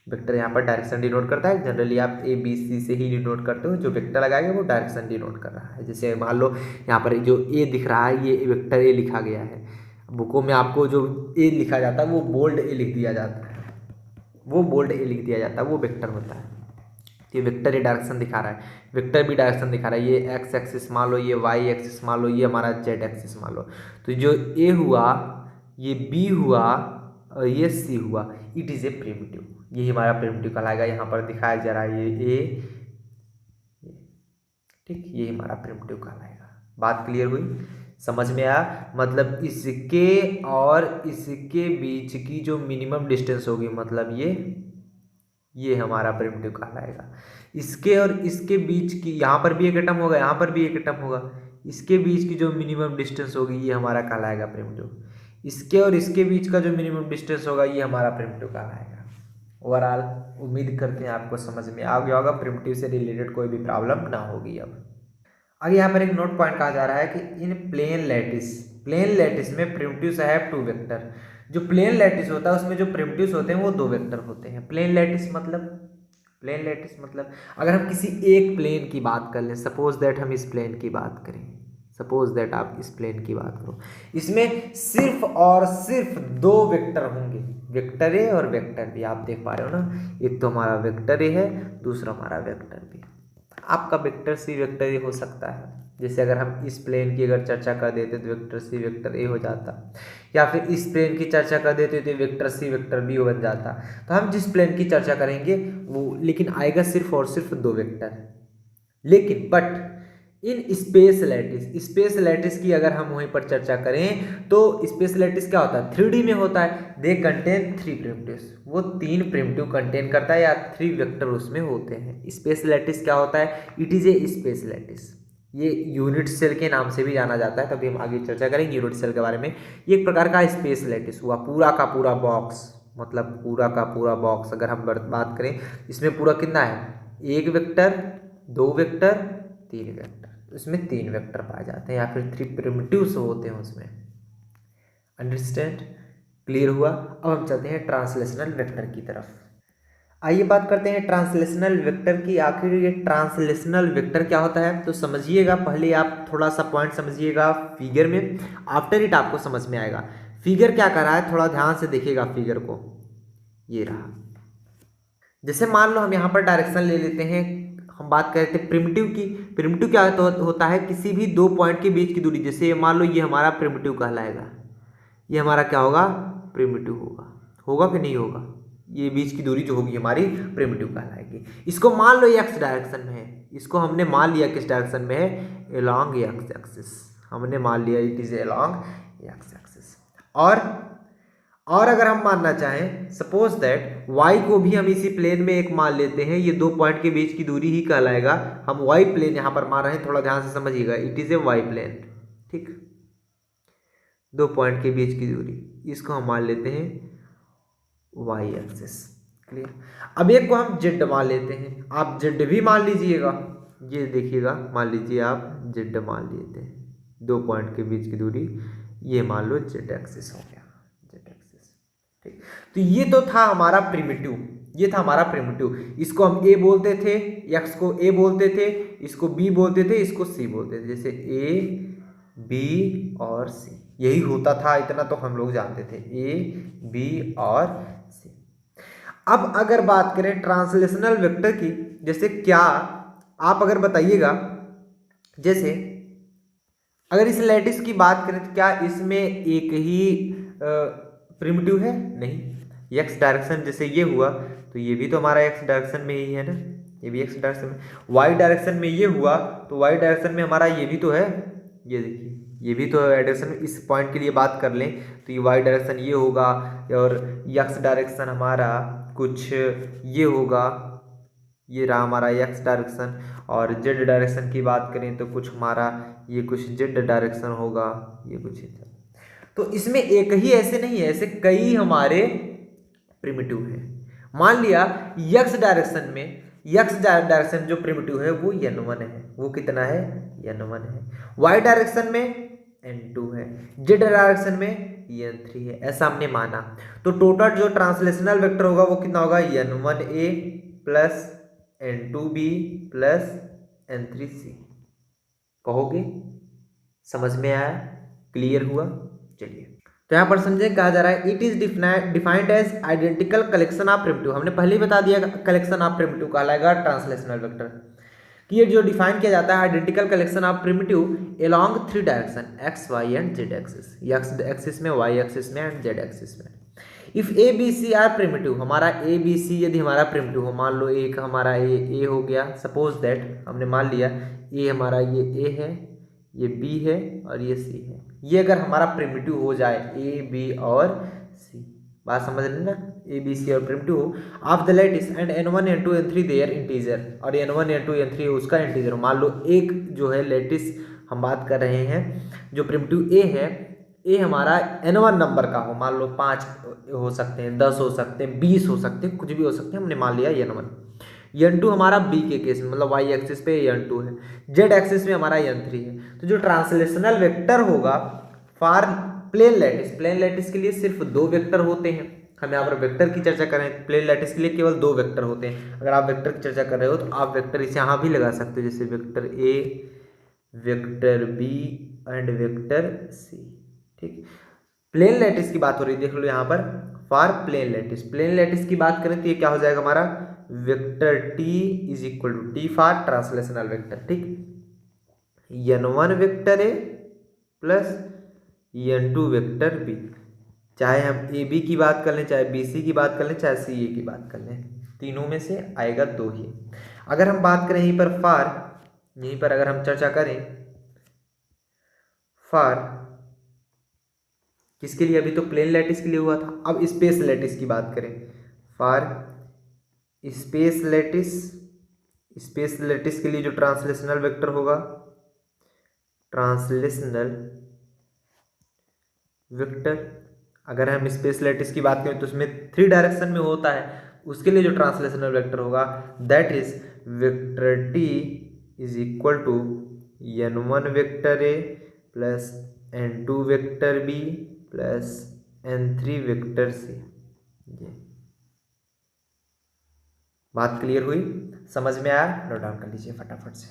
Vector यहाँ पर direction denote करता है। जनरली आप ए बी सी से ही डिनोट करते हो, जो वेक्टर लगाएगा वो डायरेक्शन डिनोट कर रहा है। जैसे मान लो यहाँ पर जो ए दिख रहा है ये वेक्टर ए लिखा गया है। बुकों में आपको जो ए लिखा जाता है वो बोल्ड ए लिख दिया जाता है, वो बोल्ड ए लिख दिया जाता है, वो वेक्टर होता है। ये वेक्टर ये डायरेक्शन दिखा रहा है, वेक्टर भी डायरेक्शन दिखा रहा है। ये एक्स एक्सिस मान लो, ये वाई एक्सिस मान लो, ये हमारा जेड एक्सिस मान लो। तो जो ए हुआ, ये बी हुआ और ये सी हुआ, इट इज़ ए प्रिमिटिव। यही हमारा प्रिमिटिव कहलाएगा। यहाँ पर दिखाया जा रहा है ये ए, ठीक, ये हमारा प्रिमिटिव कहलाएगा। बात क्लियर हुई, समझ में आया? मतलब इसके और इसके बीच की जो मिनिमम डिस्टेंस होगी, मतलब ये हमारा प्रिमिटिव कहलाएगा। इसके और इसके बीच की, यहाँ पर भी एक एटम होगा, यहाँ पर भी एक एटम होगा, इसके बीच की जो मिनिमम डिस्टेंस होगी ये हमारा कहलाएगा प्रिमिटिव। इसके और इसके बीच का जो मिनिमम डिस्टेंस होगा ये हमारा प्रिमिटिव कहलाएगा। ओवरऑल उम्मीद करते हैं आपको समझ में आ गया होगा, प्रिमिटिव से रिलेटेड कोई भी प्रॉब्लम ना होगी। अब आगे यहाँ पर एक नोट पॉइंट कहा जा रहा है कि इन प्लेन लैटिस में प्रिमिटिव्स हैव टू वेक्टर। जो प्लेन लैटिस होता है उसमें जो प्रिमिटिव्स होते हैं वो दो वेक्टर होते हैं। प्लेन लैटिस मतलब अगर हम किसी एक प्लेन की बात कर लें, सपोज दैट हम इस प्लेन की बात करें, सपोज दैट आप इस प्लेन की बात करो, इसमें सिर्फ और सिर्फ दो वेक्टर होंगे, वेक्टर ए और वेक्टर बी। आप देख पा रहे हो ना, एक तो हमारा वेक्टर ए है, दूसरा हमारा वेक्टर बी। आपका वेक्टर सी वेक्टर ए हो सकता है। जैसे अगर हम इस प्लेन की अगर चर्चा कर देते तो वेक्टर सी वेक्टर ए हो जाता, या फिर इस प्लेन की चर्चा कर देते तो वेक्टर सी वेक्टर बी बन जाता। तो हम जिस प्लेन की चर्चा करेंगे वो लेकिन आएगा सिर्फ और सिर्फ दो वेक्टर। लेकिन बट इन स्पेस लैटिस की अगर हम वहीं पर चर्चा करें तो स्पेस लैटिस क्या होता है, 3D में होता है। दे कंटेन 3 प्रिमिटिव्स, वो 3 प्रिमिटिव कंटेन करता है या 3 वेक्टर उसमें होते हैं। स्पेस लैटिस क्या होता है, it is A space lattice. ये यूनिट सेल के नाम से भी जाना जाता है, तभी हम आगे चर्चा करेंगे यूनिट सेल के बारे में। ये एक प्रकार का स्पेस लैटिस हुआ, पूरा का पूरा बॉक्स, मतलब पूरा का पूरा बॉक्स अगर हम बात करें, इसमें पूरा कितना है, एक वेक्टर, दो वेक्टर, तीन वेक्टर। उसमें 3 वेक्टर पाए जाते हैं या फिर 3 प्रिमिटिव्स होते हैं उसमें। अंडरस्टैंड, क्लियर हुआ? अब हम चलते हैं ट्रांसलेशनल वेक्टर की तरफ। आइए बात करते हैं ट्रांसलेशनल वेक्टर की। आखिर ये ट्रांसलेशनल वेक्टर क्या होता है तो समझिएगा, पहले आप थोड़ा सा पॉइंट समझिएगा फिगर में, आफ्टर इट आपको समझ में आएगा। फिगर क्या कर रहा है, थोड़ा ध्यान से देखिएगा फिगर को। ये रहा, जैसे मान लो हम यहाँ पर डायरेक्शन ले लेते हैं, हम बात कर रहे थे प्रिमिटिव की। प्रिमिटिव क्या होता है, किसी भी दो पॉइंट के बीच की दूरी। जैसे मान लो ये हमारा प्रिमिटिव कहलाएगा, ये हमारा क्या होगा, प्रिमिटिव होगा कि नहीं होगा, ये बीच की दूरी जो होगी हमारी प्रिमिटिव कहलाएगी। इसको मान लो एक्स डायरेक्शन में है, इसको हमने मान लिया किस डायरेक्शन में है, एलॉन्ग एक्स एक्सिस। हमने मान लिया it is along x axis. और अगर हम मानना चाहें, सपोज दैट y को भी हम इसी प्लेन में एक मान लेते हैं, ये दो पॉइंट के बीच की दूरी ही कहलाएगा। हम y प्लेन यहां पर मान रहे हैं, थोड़ा ध्यान से समझिएगा, it is a y plane, ठीक, दो पॉइंट के बीच की दूरी, इसको हम मान लेते हैं y एक्सिस। क्लियर? अब एक को हम z मान लेते हैं, आप z भी मान लीजिएगा, ये देखिएगा, मान लीजिए आप z मान लेते हैं, दो पॉइंट के बीच की दूरी, ये मान लो z एक्सिस हो गया, z एक्सिस, ठीक। तो ये तो था हमारा प्रिमिटिव, ये था हमारा प्रिमिटिव। इसको हम a बोलते थे, x को a बोलते थे, इसको b बोलते थे, इसको c बोलते थे। जैसे a b और c, यही होता था, इतना तो हम लोग जानते थे, a b और c। अब अगर बात करें ट्रांसलेशनल वेक्टर की, जैसे क्या आप अगर बताइएगा, जैसे अगर इस लैटिस की बात करें तो क्या इसमें एक ही प्रिमिटिव है? नहीं। एक्स डायरेक्शन जैसे ये हुआ तो ये भी तो हमारा एक्स डायरेक्शन में ही है ना, ये भी एक्स डायरेक्शन में। वाई डायरेक्शन में ये हुआ तो वाई डायरेक्शन में हमारा ये भी तो है, ये देखिए ये भी तो डायरेक्शन। इस पॉइंट के लिए बात कर लें तो ये वाई डायरेक्शन ये होगा, और एक्स डायरेक्शन हमारा कुछ ये होगा, ये रहा हमारा एक्स डायरेक्शन। और जेड डायरेक्शन की बात करें तो कुछ हमारा ये कुछ जेड डायरेक्शन होगा, ये कुछ। तो इसमें एक ही ऐसे नहीं है, ऐसे कई हमारे प्रिमिटिव है। मान लिया एक्स डायरेक्शन में, एक्स डायरेक्शन जो प्रिमिटिव है वो n1 है, वो कितना है, n1 है। वाई डायरेक्शन में n2 है, जेड डायरेक्शन में n3 है, ऐसा हमने माना। तो टोटल जो ट्रांसलेशनल वेक्टर होगा वो कितना होगा, n1a plus n2b plus n3c। कहोगे समझ में आया, क्लियर हुआ? चलिए तो यहाँ पर समझे कहा जा रहा है it is defined as identical collection of primitive. हमने पहले ही बता दिया कलेक्शन ऑफ प्रिमिटिव कहलाएगा ट्रांसलेशनल वेक्टर, कि ये जो डिफाइन किया जाता है identical collection of primitive along 3 direction X Y and Z axis, X axis में, वाई एक्सिस में एंड जेड एक्सिस में। If A B C are primitive, हमारा ए बी सी यदि हमारा प्रिमिटिव हो, मान लो एक हमारा ए हो गया, सपोज दैट हमने मान लिया ए हमारा ये ए है, ये बी है और ये सी है, ये अगर हमारा प्रिमिटिव हो जाए ए बी और सी, बात समझ रहे ना, ए बी सी और प्रिमिटिव हो of the lattice and n1 n2 n3 their integer, और n1 n2 n3 उसका इंटीजर, मान लो एक जो है लेटिस हम बात कर रहे हैं जो प्रिमिटिव ए है, ए हमारा n1 नंबर का हो, मान लो 5 हो सकते हैं, 10 हो सकते हैं, 20 हो सकते हैं, कुछ भी हो सकते हैं, हमने मान लिया n1। n2 हमारा बी के केस में, मतलब वाई एक्सिस पे n2 है, जेड एक्सिस में हमारा n3 है। तो जो ट्रांसलेशनल वेक्टर होगा for plane lattice, plane lattice के लिए सिर्फ 2 वेक्टर होते हैं। हम यहाँ पर वेक्टर की चर्चा करें, प्लेन लैटिस के लिए केवल 2 वेक्टर होते हैं। अगर आप वेक्टर की चर्चा कर रहे हो तो आप वेक्टर इसे यहाँ भी लगा सकते हो, जैसे vector A, vector B and vector C. ठीक, प्लेन लैटिस की बात हो रही है, देख लो यहाँ पर for plane lattice, plane lattice की बात करें तो ये क्या हो जाएगा हमारा vector T is equal to T for translational vector. ठीक, n1 vector A plus n2 vector B, चाहे हम ए बी की बात कर लें, चाहे बी सी की बात कर लें, चाहे सी ए की बात कर लें, तीनों में से आएगा 2 ही। अगर हम बात करें यहीं पर फॉर, यहीं पर अगर हम चर्चा करें फॉर किसके लिए, अभी तो प्लेन लैटिस के लिए हुआ था, अब स्पेस लैटिस की बात करें, for space lattice, space lattice के लिए जो ट्रांसलेशनल वेक्टर होगा, ट्रांसलेशनल वेक्टर, अगर हम स्पेस लैटिस की बात करें तो उसमें 3 डायरेक्शन में होता है, उसके लिए जो ट्रांसलेशनल वेक्टर होगा that is vector T is equal to n1 vector A plus n2 vector B plus n3 vector C. ये बात क्लियर हुई, समझ में आया, नोट डाउन कर लीजिए फटाफट से।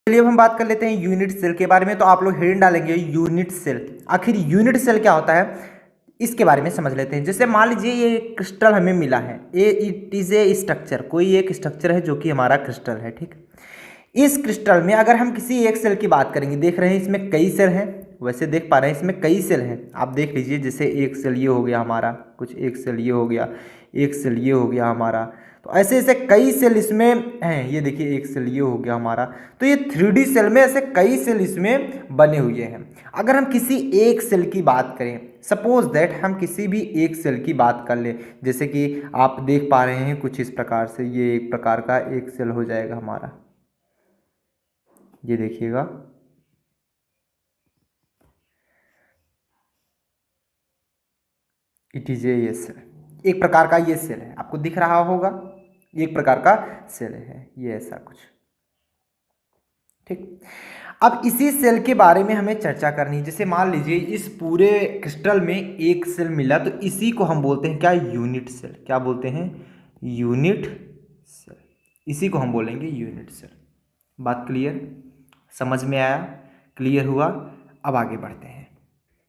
चलिए अब हम बात कर लेते हैं यूनिट सेल के बारे में। तो आप लोग हेडिंग डालेंगे यूनिट सेल, आखिर यूनिट सेल क्या होता है इसके बारे में समझ लेते हैं। जैसे मान लीजिए ये क्रिस्टल हमें मिला है, इट इज ए स्ट्रक्चर, कोई एक स्ट्रक्चर है जो कि हमारा क्रिस्टल है। ठीक, इस क्रिस्टल में अगर हम किसी एक सेल की बात करेंगे, देख रहे हैं इसमें कई सेल हैं, वैसे देख पा रहे हैं इसमें कई सेल हैं, आप देख लीजिए, जैसे एक सेल ये हो गया हमारा, कुछ एक सेल ये हो गया, एक सेल ये हो गया हमारा, तो ऐसे ऐसे कई सेल इसमें हैं, ये देखिए एक सेल ये हो गया हमारा। तो ये 3D सेल में ऐसे कई सेल इसमें बने हुए हैं। अगर हम किसी एक सेल की बात करें, सपोज दैट हम किसी भी एक सेल की बात कर लें, जैसे कि आप देख पा रहे हैं कुछ इस प्रकार से, ये एक प्रकार का एक सेल हो जाएगा हमारा, ये देखिएगा, इट इज ए सेल, एक प्रकार का ये सेल है, आपको दिख रहा होगा, एक प्रकार का सेल है ये, ऐसा कुछ। ठीक, अब इसी सेल के बारे में हमें चर्चा करनी है। जैसे मान लीजिए इस पूरे क्रिस्टल में एक सेल मिला, तो इसी को हम बोलते हैं क्या, यूनिट सेल। क्या बोलते हैं, यूनिट सेल, इसी को हम बोलेंगे यूनिट सेल। बात क्लियर, समझ में आया, क्लियर हुआ। अब आगे बढ़ते हैं।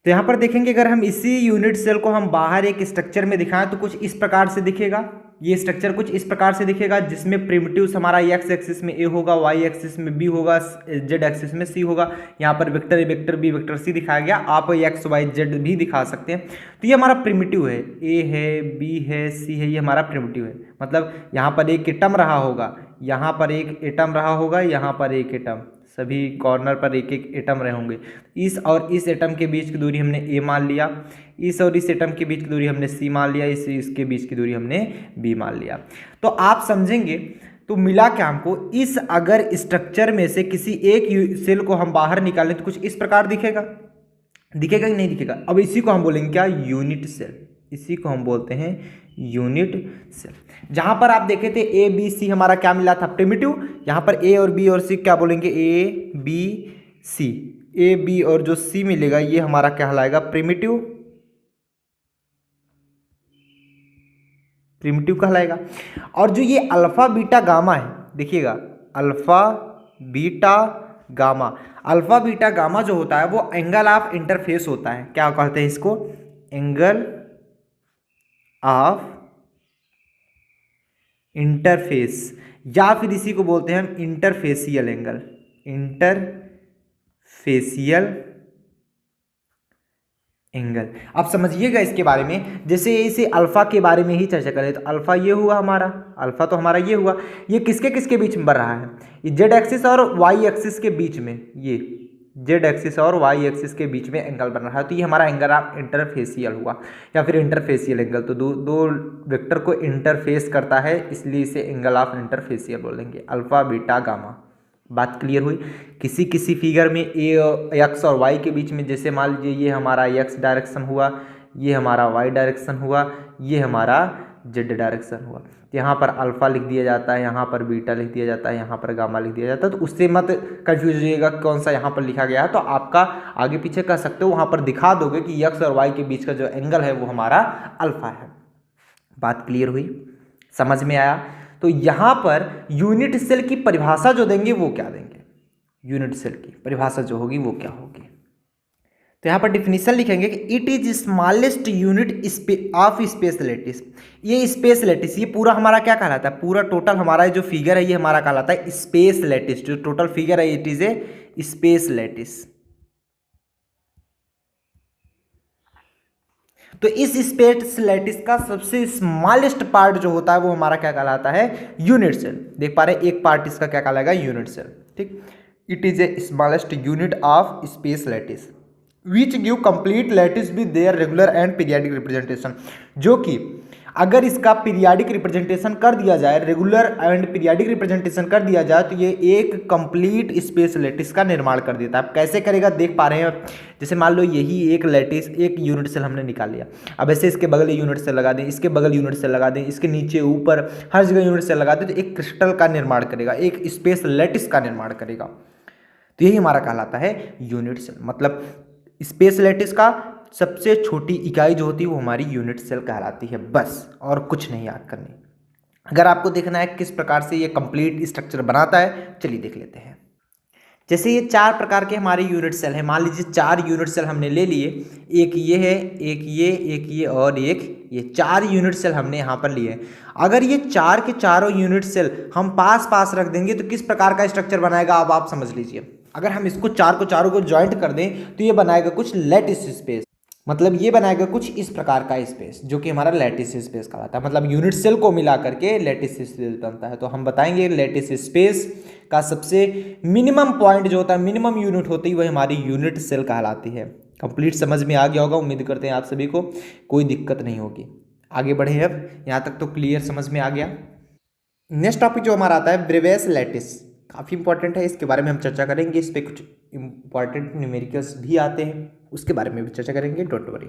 तो यहाँ पर देखेंगे अगर हम इसी यूनिट सेल को हम बाहर एक स्ट्रक्चर में दिखाएं तो कुछ इस प्रकार से दिखेगा, ये स्ट्रक्चर कुछ इस प्रकार से दिखेगा, जिसमें प्रिमिटिव्स हमारा एक्स एक्सिस में ए होगा, वाई एक्सिस में बी होगा, जेड एक्सिस में सी होगा। यहाँ पर vector A, vector B, vector C दिखाया गया, आप एक्स वाई जेड भी दिखा सकते हैं। तो ये हमारा प्रिमिटिव है, ए है, बी है, सी है, ये हमारा प्रिमिटिव है। मतलब यहाँ पर एक एटम रहा होगा, यहाँ पर एक एटम रहा होगा, यहाँ पर एक एटम, सभी कॉर्नर पर एक एक एटम रहे होंगे। इस और इस एटम के बीच की दूरी हमने ए मान लिया, इस और इस एटम के बीच की दूरी हमने सी मान लिया, इसके बीच की दूरी हमने बी मान लिया। तो आप समझेंगे, तो मिला क्या हमको, इस अगर स्ट्रक्चर में से किसी एक सेल को हम बाहर निकालें तो कुछ इस प्रकार दिखेगा, दिखेगा कि नहीं दिखेगा। अब इसी को हम बोलेंगे क्या, यूनिट सेल, इसी को हम बोलते हैं यूनिट सेल। जहां पर आप देखे थे ए बी सी हमारा क्या मिला था, प्रिमिटिव, यहां पर ए और बी और सी क्या बोलेंगे, ए बी सी, ए बी और जो सी मिलेगा ये हमारा कहलाएगा प्रिमिटिव, प्रिमिटिव कहलाएगा। और जो ये अल्फा बीटा गामा है, देखिएगा alpha beta gamma, alpha beta gamma जो होता है वो एंगल ऑफ इंटरफेस होता है। क्या कहते हैं इसको, एंगल ऑफ इंटरफेस, या फिर इसी को बोलते हैं हम इंटरफेसियल एंगल, इंटरफेसियल एंगल। अब समझिएगा इसके बारे में, जैसे इसे अल्फा के बारे में ही चर्चा करें तो अल्फा ये हुआ हमारा, अल्फा तो हमारा ये हुआ, ये किसके किसके बीच में बन रहा है, ये जेड एक्सिस और वाई एक्सिस के बीच में, ये जेड एक्सिस और वाई एक्सिस के बीच में एंगल बन रहा है, तो ये हमारा एंगल ऑफ इंटरफेसियल हुआ या फिर इंटरफेसियल एंगल। तो दो वेक्टर को इंटरफेस करता है, इसलिए इसे एंगल ऑफ इंटरफेसियल बोलेंगे, अल्फा बीटा गामा। बात क्लियर हुई। किसी किसी फिगर में ए एक्स और वाई के बीच में, जैसे मान लीजिए ये हमारा एक्स डायरेक्शन हुआ, ये हमारा वाई डायरेक्शन हुआ, ये हमारा जेड डायरेक्शन हुआ, तो यहाँ पर अल्फा लिख दिया जाता है, यहाँ पर बीटा लिख दिया जाता है, यहाँ पर गामा लिख दिया जाता है। तो उससे मत कंफ्यूज होइएगा कौन सा यहाँ पर लिखा गया है, तो आपका आगे पीछे कर सकते हो, वहाँ पर दिखा दोगे कि एक्स और वाई के बीच का जो एंगल है वो हमारा अल्फा है। बात क्लियर हुई, समझ में आया। तो यहाँ पर यूनिट सेल की परिभाषा जो देंगे वो क्या देंगे, यूनिट सेल की परिभाषा जो होगी वो क्या होगी, तो यहाँ पर डिफिनीशन लिखेंगे कि it is smallest unit of space lattice. ये स्पेस लैटिस, ये पूरा हमारा क्या कहलाता है, पूरा टोटल हमारा जो फिगर है ये हमारा कहलाता है स्पेस लैटिस। जो टोटल फिगर है it is A space lattice. तो इस स्पेस लैटिस का सबसे स्मॉलेस्ट पार्ट जो होता है वो हमारा क्या कहलाता है, यूनिट सेल। देख पा रहे हैं, एक पार्ट इसका क्या कहलाएगा, यूनिट सेल। ठीक, it is A smallest unit of space lattice which give complete lattice with their regular and periodic representation. जो कि अगर इसका पीरियाडिक रिप्रेजेंटेशन कर दिया जाए, रेगुलर एंड पीरियाडिक रिप्रेजेंटेशन कर दिया जाए, तो ये एक कंप्लीट स्पेस लैटिस का निर्माण कर देता है। कैसे करेगा देख पा रहे हैं, जैसे मान लो यही एक लैटिस, एक यूनिट सेल हमने निकाल लिया। अब ऐसे इसके बगल यूनिट सेल लगा दें, इसके बगल यूनिट सेल लगा दें, इसके नीचे ऊपर हर जगह यूनिट सेल लगा दें, तो एक क्रिस्टल का निर्माण करेगा, एक स्पेस लैटिस का निर्माण करेगा। तो यही हमारा कहलाता है यूनिट सेल। मतलब स्पेस लैटिस का सबसे छोटी इकाई जो होती है वो हमारी यूनिट सेल कहलाती है, बस, और कुछ नहीं याद करनी। अगर आपको देखना है किस प्रकार से ये कंप्लीट स्ट्रक्चर बनाता है, चलिए देख लेते हैं। जैसे ये 4 प्रकार के हमारे यूनिट सेल हैं, मान लीजिए 4 यूनिट सेल हमने ले लिए, एक ये है, एक ये और एक ये, 4 यूनिट सेल हमने यहाँ पर लिए। अगर ये 4 के चारों यूनिट सेल हम पास पास रख देंगे तो किस प्रकार का स्ट्रक्चर बनाएगा, अब आप समझ लीजिए। अगर हम इसको चारों को ज्वाइंट कर दें तो ये बनाएगा कुछ लैटिस स्पेस, मतलब ये बनाएगा कुछ इस प्रकार का स्पेस, जो कि हमारा लैटिस स्पेस कहलाता है। मतलब यूनिट सेल को मिला करके लैटिस स्पेस बनता है। तो हम बताएंगे लैटिस स्पेस का सबसे मिनिमम पॉइंट जो होता है, मिनिमम यूनिट होती है, वह हमारी यूनिट सेल कहलाती है। कंप्लीट समझ में आ गया होगा, उम्मीद करते हैं आप सभी को कोई दिक्कत नहीं होगी। आगे बढ़े, अब यहाँ तक तो क्लियर समझ में आ गया। नेक्स्ट टॉपिक जो हमारा आता है ब्रेवियस लैटिस, काफ़ी इंपॉर्टेंट है, इसके बारे में हम चर्चा करेंगे। इस पर कुछ इंपॉर्टेंट न्यूमेरिकल्स भी आते हैं, उसके बारे में भी चर्चा करेंगे, डोंट वरी।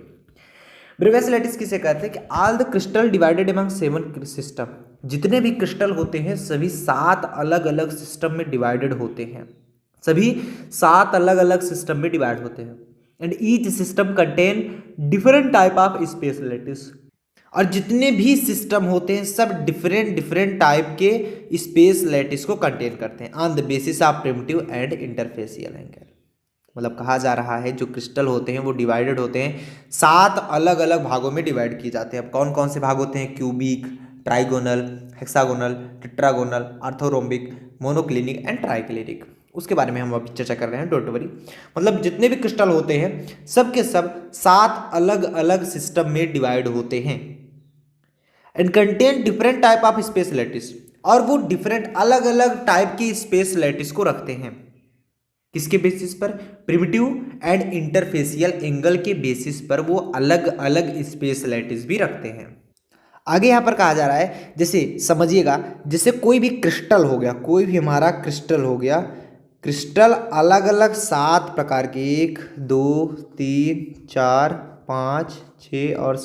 ब्रेवियस लैटिस किसे कहते हैं कि all the crystal divided among 7 system, जितने भी क्रिस्टल होते हैं सभी 7 अलग अलग सिस्टम में डिवाइडेड होते हैं, सभी 7 अलग अलग सिस्टम में डिवाइड होते हैं। And each system contain different type of space lattice, और जितने भी सिस्टम होते हैं सब डिफरेंट टाइप के स्पेस लैटिस को कंटेन करते हैं on the basis of primitive and interfacial angle. मतलब कहा जा रहा है जो क्रिस्टल होते हैं वो डिवाइडेड होते हैं, 7 अलग अलग भागों में डिवाइड किए जाते हैं। अब कौन कौन से भाग होते हैं, cubic, trigonal, hexagonal, tetragonal, orthorhombic, monoclinic and triclinic, उसके बारे में हम अभी चर्चा कर रहे हैं, डोंट वरी। मतलब जितने भी क्रिस्टल होते हैं सब के सब 7 अलग अलग सिस्टम में डिवाइड होते हैं and contain different type of space lattice, और वो डिफरेंट अलग अलग टाइप की स्पेस लैटिस को रखते हैं। किसके बेसिस पर, प्रिमिटिव एंड इंटरफेसियल एंगल के बेसिस पर वो अलग अलग स्पेस लैटिस भी रखते हैं। आगे यहाँ पर कहा जा रहा है, जैसे समझिएगा, जैसे कोई भी क्रिस्टल हो गया, कोई भी हमारा क्रिस्टल हो गया, क्रिस्टल अलग अलग 7 प्रकार के, 1 2 3 4 5 6 और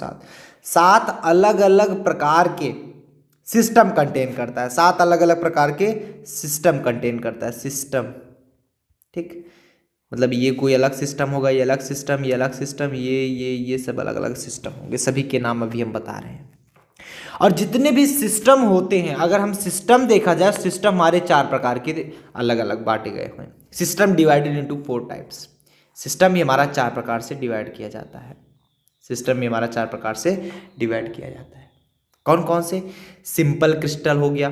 7 अलग अलग प्रकार के सिस्टम कंटेन करता है, 7 अलग अलग प्रकार के सिस्टम कंटेन करता है, सिस्टम। ठीक, मतलब ये कोई अलग सिस्टम होगा, ये अलग सिस्टम, ये अलग सिस्टम, ये सब अलग अलग सिस्टम होंगे, सभी के नाम अभी हम बता रहे हैं। और जितने भी सिस्टम होते हैं, अगर हम सिस्टम देखा जाए, सिस्टम हमारे 4 प्रकार के अलग अलग बांटे गए हुए हैं। System divided into 4 types, system ही हमारा 4 प्रकार से डिवाइड किया जाता है। सिस्टम में हमारा 4 प्रकार से डिवाइड किया जाता है। कौन कौन से? सिंपल क्रिस्टल हो गया,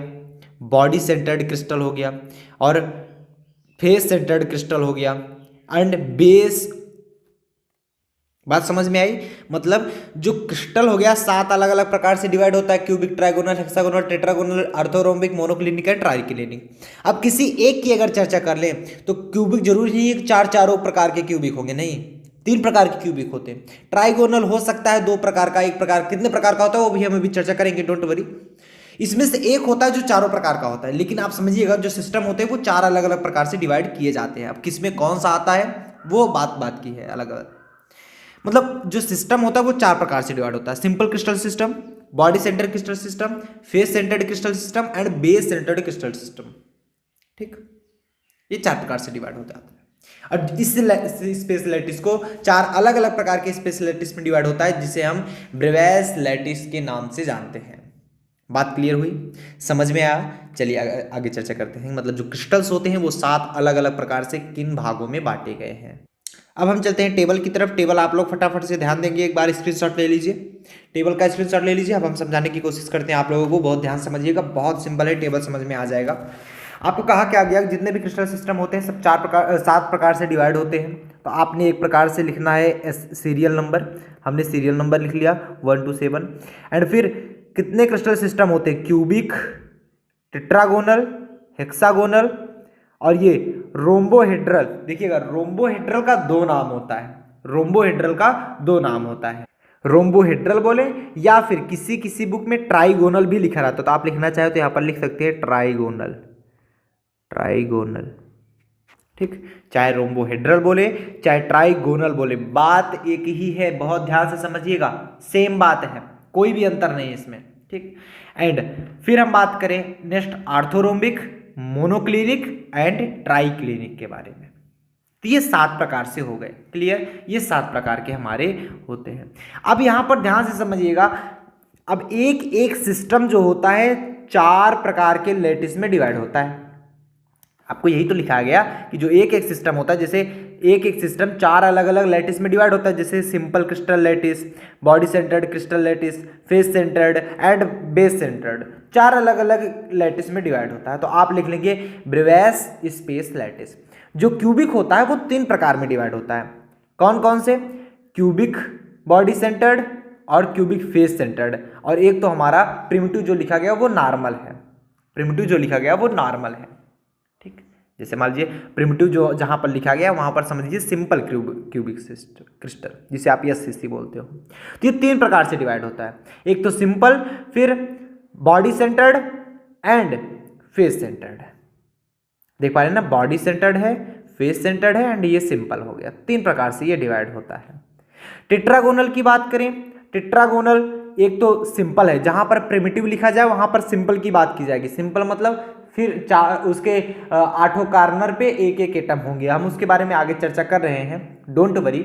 बॉडी सेंटर्ड क्रिस्टल हो गया, और फेस सेंटर्ड क्रिस्टल हो गया, एंड बेस। बात समझ में आई? मतलब जो क्रिस्टल हो गया 7 अलग अलग प्रकार से डिवाइड होता है, cubic, trigonal, hexagonal, tetragonal, orthorhombic, monoclinic and triclinic. अब किसी एक की अगर चर्चा कर लें तो क्यूबिक जरूरी नहीं है कि चारों प्रकार के क्यूबिक होंगे, नहीं, 3 प्रकार के क्यूबिक होते हैं। ट्राइगोनल हो सकता है 2 प्रकार का, 1 प्रकार, कितने प्रकार का होता है वो भी हम अभी चर्चा करेंगे, डोंट वरी। इसमें से एक होता है जो चारों प्रकार का होता है, लेकिन आप समझिएगा जो सिस्टम होते हैं वो 4 अलग अलग प्रकार से डिवाइड किए जाते हैं। अब किसमें कौन सा आता है वो बात की है अलग अलग। मतलब जो सिस्टम होता है वो 4 प्रकार से डिवाइड होता है, simple crystal system, body centred crystal system, face centred crystal system and base centred crystal system. ठीक, ये 4 प्रकार से डिवाइड हो जाता है। और इस स्पेस को 4 अलग अलग प्रकार के स्पेस लैटिस में डिवाइड होता है, जिसे हम ब्रेवैस लैटिस के नाम से जानते हैं। बात क्लियर हुई? समझ में आया? चलिए आगे चर्चा करते हैं। मतलब जो क्रिस्टल्स होते हैं वो 7 अलग अलग प्रकार से किन भागों में बांटे गए हैं। अब हम चलते हैं टेबल की तरफ। टेबल आप लोग फटाफट से ध्यान देंगे, एक बार स्क्रीनशॉट ले लीजिए, टेबल का स्क्रीनशॉट ले लीजिए। अब हम समझाने की कोशिश करते हैं आप लोगों को, बहुत ध्यान समझिएगा, बहुत सिंपल है, टेबल समझ में आ जाएगा। आपको कहा क्या गया, जितने भी क्रिस्टल सिस्टम होते हैं सब 7 प्रकार से डिवाइड होते हैं। तो आपने एक प्रकार से लिखना है सीरियल नंबर, हमने सीरियल नंबर लिख लिया 1 to 7। एंड फिर कितने क्रिस्टल सिस्टम होते हैं, क्यूबिक, टेट्रागोनल, हेक्सागोनल और ये रोम्बोहेड्रल। देखिएगा रोम्बोहेड्रल का 2 नाम होता है, रोम्बोहेड्रल का 2 नाम होता है, रोम्बोहेड्रल बोले या फिर किसी बुक में ट्राइगोनल भी लिखा रहता है, तो आप लिखना चाहे तो यहाँ पर लिख सकते हैं ट्राइगोनल, ट्राइगोनल। ठीक, चाहे रोम्बोहेड्रल बोले चाहे ट्राइगोनल बोले, बात एक ही है, बहुत ध्यान से समझिएगा, सेम बात है, कोई भी अंतर नहीं है इसमें। ठीक, एंड फिर हम बात करें नेक्स्ट आर्थोरोम्बिक, मोनोक्लिनिक एंड ट्राइक्लिनिक के बारे में। तो ये 7 प्रकार से हो गए, क्लियर? ये 7 प्रकार के हमारे होते हैं। अब यहां पर ध्यान से समझिएगा, अब एक सिस्टम जो होता है 4 प्रकार के लैटिस में डिवाइड होता है। आपको यही तो लिखा गया कि जो एक सिस्टम होता है, जैसे एक सिस्टम 4 अलग अलग लैटिस में डिवाइड होता है, जैसे simple crystal lattice, body centred crystal lattice, face centred and base centred, 4 अलग अलग लैटिस में डिवाइड होता है। तो आप लिख लेंगे ब्रेवैस स्पेस लैटिस। जो क्यूबिक होता है वो 3 प्रकार में डिवाइड होता है। कौन कौन से? क्यूबिक बॉडी सेंटर्ड और क्यूबिक फेस सेंटर्ड, और एक तो हमारा प्रिमिटिव जो लिखा गया वो नॉर्मल है, प्रिमिटिव जो लिखा गया वो नॉर्मल है। ठीक, जैसे मान लीजिए प्रिमिटिव जो जहां पर लिखा गया वहां पर समझ लीजिए सिंपल क्यूबिक क्रिस्टल, जिसे आप SCC बोलते हो। तो ये 3 प्रकार से डिवाइड होता है, एक तो सिंपल, फिर body centred and face centred. देख पा रहे हैं ना, बॉडी सेंटर्ड है, फेस सेंटर्ड है एंड ये सिंपल हो गया। 3 प्रकार से ये डिवाइड होता है। टेट्रागोनल की बात करें, टेट्रागोनल एक तो सिंपल है, जहां पर प्रिमिटिव लिखा जाए वहां पर सिंपल की बात की जाएगी। सिंपल मतलब फिर उसके 8 कार्नर पे एक एटम होंगे, हम उसके बारे में आगे चर्चा कर रहे हैं, डोंट वरी।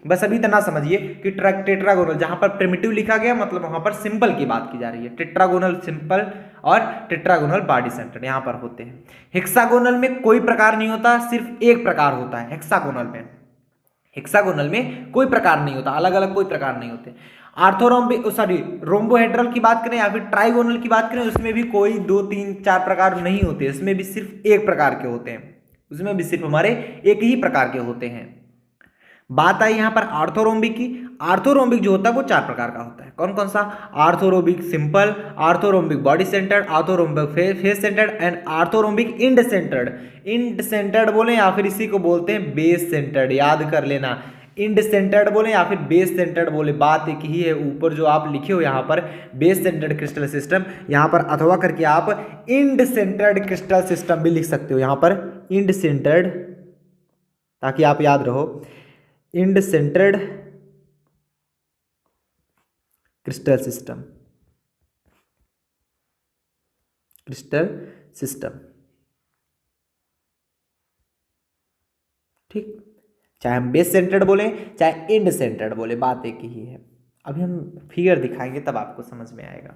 बस अभी इतना समझिए कि टेट्रागोनल जहां पर प्रिमिटिव लिखा गया मतलब वहां पर सिंपल की बात की जा रही है। टेट्रागोनल सिंपल और टेट्रागोनल बॉडी सेंटर्ड यहां पर होते हैं। हेक्सागोनल में कोई प्रकार नहीं होता, सिर्फ एक प्रकार होता है हेक्सागोनल में। हेक्सागोनल में कोई प्रकार नहीं होता, अलग अलग कोई प्रकार नहीं होते। रोम्बोहेड्रल की बात करें या फिर ट्राइगोनल की बात करें, उसमें भी कोई 2, 3, 4 प्रकार नहीं होते, उसमें भी सिर्फ एक प्रकार के होते हैं, उसमें भी सिर्फ हमारे एक ही प्रकार के होते हैं। बात आई यहां पर आर्थोरोम्बिक की। आर्थोरोम्बिक जो होता है वो 4 प्रकार का होता है। कौन कौन सा? Orthorhombic simple, orthorhombic body centred, orthorhombic face centred and orthorhombic end centred. End centred बोले या फिर इसी को बोलते हैं बेस सेंटर्ड, याद कर लेना। इंड सेंटर्ड बोले या फिर बेस सेंटर्ड बोले, बात एक ही है। ऊपर जो आप लिखे हो यहाँ पर बेस सेंटर्ड क्रिस्टल सिस्टम, यहाँ पर अथवा करके आप इंड सेंटर्ड क्रिस्टल सिस्टम भी लिख सकते हो, यहाँ पर इंड सेंटर्ड, ताकि आप याद रहो, end centred crystal system, crystal system. ठीक, चाहे हम बेस सेंटर्ड बोले चाहे इंड सेंटर्ड बोले, बात एक ही है। अभी हम फिगर दिखाएंगे तब आपको समझ में आएगा।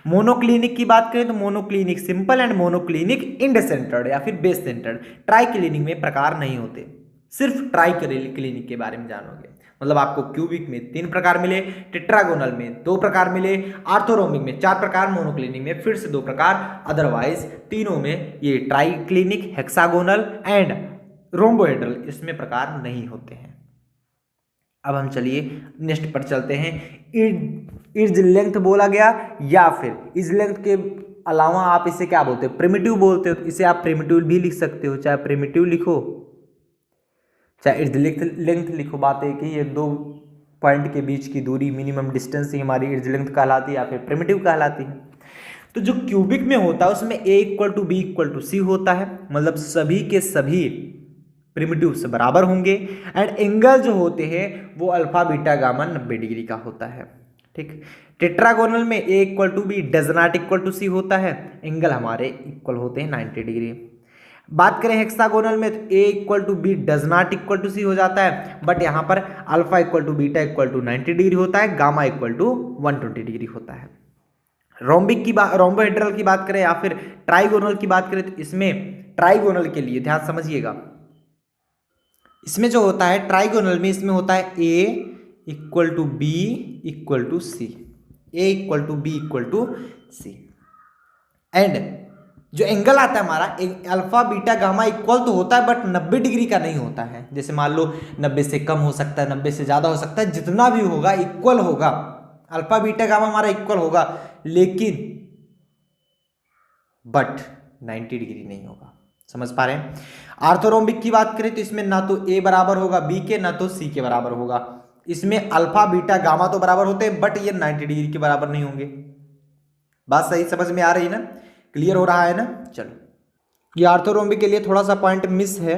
मोनोक्लिनिक की बात करें तो monoclinic simple and monoclinic end centred या फिर बेस सेंटर्ड। ट्राइक्लिनिक में प्रकार नहीं होते, सिर्फ ट्राइक्लिनिक के बारे में जानोगे। मतलब आपको क्यूबिक में 3 प्रकार मिले, टेट्रागोनल में 2 प्रकार मिले, आर्थोरोम्बिक में 4 प्रकार, मोनोक्लिनिक में फिर से 2 प्रकार, अदरवाइज तीनों में ये ट्राइक्लिनिक, हेक्सागोनल एंड रोम्बोहेड्रल इसमें प्रकार नहीं होते हैं। अब हम चलिए नेक्स्ट पर चलते हैं। इज लेंथ बोला गया या फिर इज लेंथ के अलावा आप इसे क्या बोलते हो, प्रिमिटिव बोलते हो, तो इसे आप प्रिमिटिव भी लिख सकते हो, चाहे प्रिमिटिव लिखो चाहे इज लेंथ लिखो, बात एक ही है। 2 पॉइंट के बीच की दूरी मिनिमम डिस्टेंस ही हमारी इज लेंथ कहलाती है या फिर प्रिमिटिव कहलाती है। तो जो क्यूबिक में होता है उसमें a = b = c होता है, मतलब सभी के सभी प्रिमिटिव से बराबर होंगे एंड एंगल जो होते हैं वो अल्फा बीटा गामा 90 डिग्री का होता है। ठीक, टेट्रागोनल में a = b does not equal to c होता है, एंगल हमारे इक्वल होते हैं 90 डिग्री। बात करें हेक्सागोनल में तो a = b does not equal to c हो जाता है, बट यहाँ पर अल्फा = बीटा = 90 डिग्री होता है, गामा = 120 डिग्री होता है। रोम्बिक की बात, रोम्बोहेड्रल की बात करें या फिर ट्राइगोनल की बात करें तो इसमें ट्राइगोनल के लिए ध्यान समझिएगा, इसमें जो होता है ट्राइगोनल में इसमें होता है a = b = c, a = b = c and जो एंगल आता है हमारा अल्फा बीटा गामा इक्वल तो होता है बट 90 डिग्री का नहीं होता है। जैसे मान लो 90 से कम हो सकता है, 90 से ज़्यादा हो सकता है, जितना भी होगा इक्वल होगा, अल्फा बीटा गामा हमारा इक्वल होगा, लेकिन बट 90 डिग्री नहीं होगा। समझ पा रहे हैं। आर्थोरोम्बिक की बात करें तो इसमें ना तो a बराबर होगा b के, ना तो c के बराबर होगा। इसमें अल्फा बीटा गामा तो बराबर होते हैं बट ये 90 डिग्री के बराबर नहीं होंगे। बात सही समझ में आ रही है ना, क्लियर हो रहा है ना। चलो, ये आर्थोरोम्बिक के लिए थोड़ा सा पॉइंट मिस है,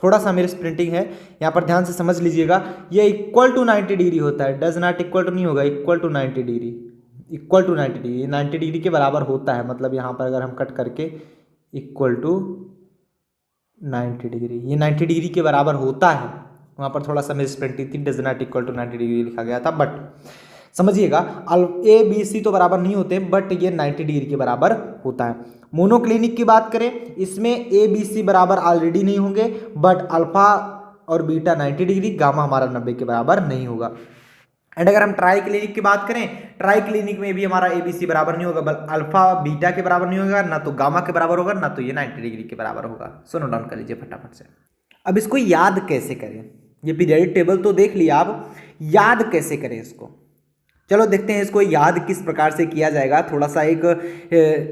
थोड़ा सा मेरी प्रिंटिंग है, यहाँ पर ध्यान से समझ लीजिएगा। ये इक्वल टू 90 डिग्री होता है, डज नॉट इक्वल टू नहीं होगा, equal to 90 degree, equal to 90 degree, 90 degree के बराबर होता है। मतलब यहाँ पर अगर हम कट करके इक्वल टू 90 डिग्री, ये 90 डिग्री के बराबर होता है। वहाँ पर थोड़ा सा मिस प्रिंटिंग थी, does not equal to 90 degree लिखा गया था, बट समझिएगा a b c तो बराबर नहीं होते बट ये 90 डिग्री के बराबर होता है। मोनोक्लिनिक की बात करें इसमें a b c बराबर ऑलरेडी नहीं होंगे बट अल्फा और बीटा 90 डिग्री, गामा हमारा 90 के बराबर नहीं होगा। एंड अगर हम ट्राई क्लिनिक की बात करें, ट्राई क्लिनिक में भी हमारा ए बी सी बराबर नहीं होगा, बल्कि अल्फा बीटा के बराबर नहीं होगा, ना तो गामा के बराबर होगा, ना तो ये 90 डिग्री के बराबर होगा। सो नोट डाउन कर लीजिए फटाफट से। अब इसको याद कैसे करें, ये पीरियडिक टेबल तो देख लिया, आप याद कैसे करें इसको, चलो देखते हैं इसको याद किस प्रकार से किया जाएगा। थोड़ा सा एक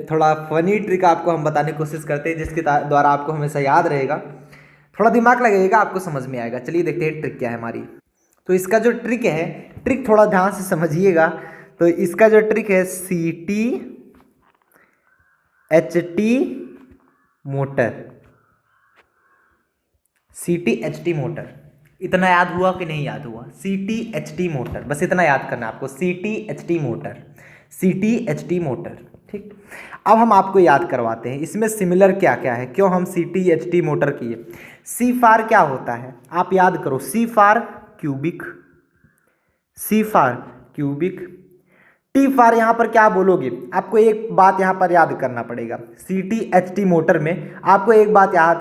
थोड़ा फनी ट्रिक आपको हम बताने की कोशिश करते हैं जिसके द्वारा आपको हमेशा याद रहेगा, थोड़ा दिमाग लगेगा, आपको समझ में आएगा। चलिए देखते हैं ट्रिक क्या है हमारी। तो इसका जो ट्रिक है, ट्रिक थोड़ा ध्यान से समझिएगा। तो इसका जो ट्रिक है CT HT motor, CT HT motor, इतना याद हुआ कि नहीं याद हुआ? CT HT मोटर, बस इतना याद करना है आपको, CT HT motor, CT HT motor. ठीक, अब हम आपको याद करवाते हैं इसमें सिमिलर क्या क्या है, क्यों हम CT HT मोटर किए। C फार क्या होता है आप याद करो, C फार क्यूबिक, C फार क्यूबिक, T फार यहाँ पर क्या बोलोगे, आपको एक बात यहाँ पर याद करना पड़ेगा। CT HT मोटर में आपको एक बात याद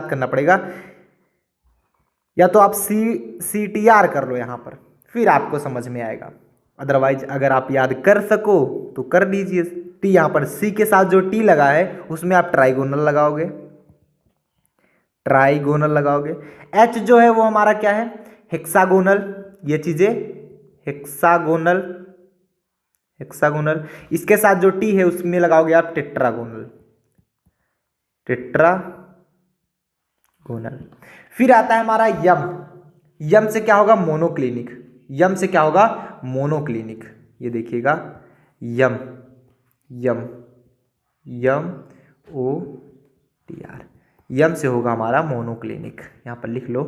करना पड़ेगा, या तो आप CTR कर लो यहाँ पर, फिर आपको समझ में आएगा। अदरवाइज अगर आप याद कर सको तो कर दीजिए। T यहाँ पर C के साथ जो T लगा है उसमें आप ट्राइगोनल लगाओगे, ट्राइगोनल लगाओगे। H जो है वो हमारा क्या है, हेक्सागोनल, ये चीजें हेक्सागोनल, हेक्सागोनल। इसके साथ जो T है उसमें लगाओगे आप टेट्रागोनल, टेट्रागोनल। फिर आता है हमारा यम, यम से क्या होगा, मोनोक्लिनिक, यम से क्या होगा, मोनोक्लिनिक। ये देखिएगा यम, यम, यम OTR, यम से होगा हमारा मोनोक्लिनिक, यहाँ पर लिख लो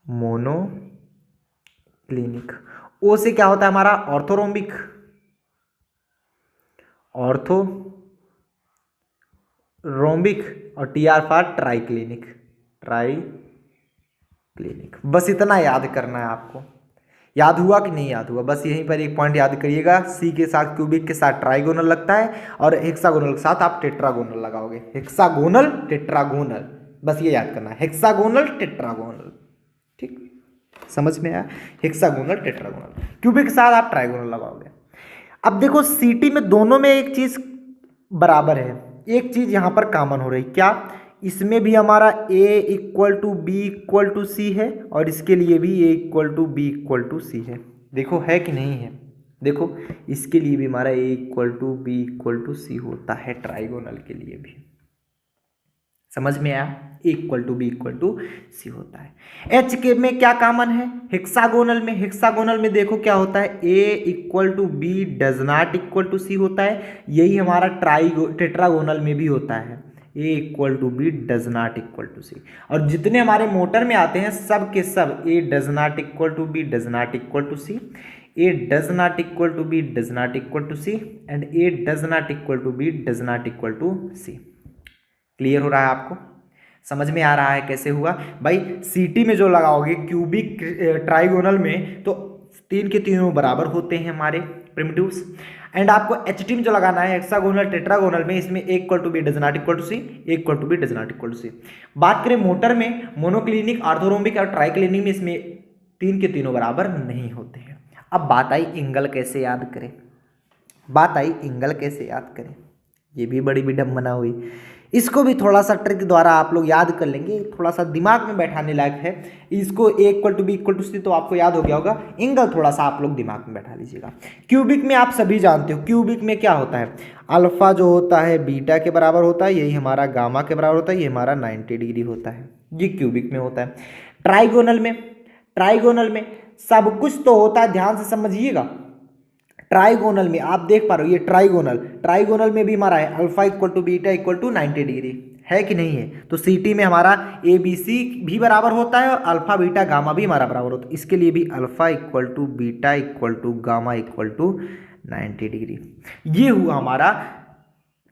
मोनोक्लिनिक। ओ से क्या होता है हमारा, ऑर्थोरोम्बिक, ऑर्थोरोम्बिक, और TR फॉर ट्राइक्लिनिक, ट्राइक्लिनिक। बस इतना याद करना है आपको। याद हुआ कि नहीं याद हुआ, बस यहीं पर एक पॉइंट याद करिएगा, C के साथ क्यूबिक के साथ ट्राइगोनल लगता है और हेक्सागोनल के साथ आप टेट्रागोनल लगाओगे, हेक्सागोनल टेट्रागोनल, बस ये याद करना है, हेक्सागोनल टेट्रागोनल। ठीक, समझ में आया? Hexagonal, tetragonal. क्यूबिक के साथ आप ट्राइगोनल लगाओगे। अब देखो सीटी में दोनों में एक चीज बराबर है, एक चीज यहां पर कॉमन हो रही, क्या? इसमें भी हमारा a equal to B equal to C है और इसके लिए भी a equal to B equal to C है। देखो है कि नहीं है? देखो इसके लिए भी हमारा a equal to B equal to C होता है, ट्राइगोनल के लिए भी। समझ में आया? a equal to B equal to C होता है। h के में क्या कॉमन है? हेक्सागोनल में, हेक्सागोनल में देखो क्या होता है, a equal to B does not equal to C होता है। यही हमारा टेट्रागोनल में भी होता है, a equal to B does not equal to C. और जितने हमारे मोटर में आते हैं सब के सब a does not equal to B does not equal to C, a does not equal to B does not equal to C and a does not equal to B does not equal to C. Clear हो रहा है आपको? समझ में आ रहा है कैसे हुआ भाई? सीटी में जो लगाओगे क्यूबिक ट्राइगोनल में तो तीन के तीनों बराबर होते हैं हमारे प्रिमिटिव्स। एंड आपको एचटी में जो लगाना है हेक्सागोनल टेट्रागोनल में, इसमें a equal to B does not equal to C, a equal to B does not equal to C. बात करें मोटर में, मोनोक्लिनिक, ऑर्थोरोम्बिक और ट्राइक्लिनिक में इसमें तीन के तीनों बराबर नहीं होते हैं। अब बात आई एंगल कैसे याद करें, बात आई एंगल कैसे याद करें, ये भी बड़ी विडंबना हुई। इसको भी थोड़ा सा ट्रिक द्वारा आप लोग याद कर लेंगे, थोड़ा सा दिमाग में बैठाने लायक है। इसको a equal to B equal to C तो आपको याद हो गया होगा, एंगल थोड़ा सा आप लोग दिमाग में बैठा लीजिएगा। क्यूबिक में आप सभी जानते हो, क्यूबिक में क्या होता है, अल्फा जो होता है बीटा के बराबर होता है, यही हमारा गामा के बराबर होता है, ये हमारा 90 डिग्री होता है, ये क्यूबिक में होता है। ट्राइगोनल में, ट्राइगोनल में सब कुछ तो होता है, ध्यान से समझिएगा। ट्राइगोनल में आप देख पा रहे हो, ये ट्राइगोनल, ट्राइगोनल में भी हमारा है alpha equal to beta equal to 90 degree, है कि नहीं है? तो सीटी में हमारा ए बी सी भी बराबर होता है और अल्फा बीटा गामा भी हमारा बराबर होता है। इसके लिए भी alpha equal to beta equal to gamma equal to 90 degree. ये हुआ हमारा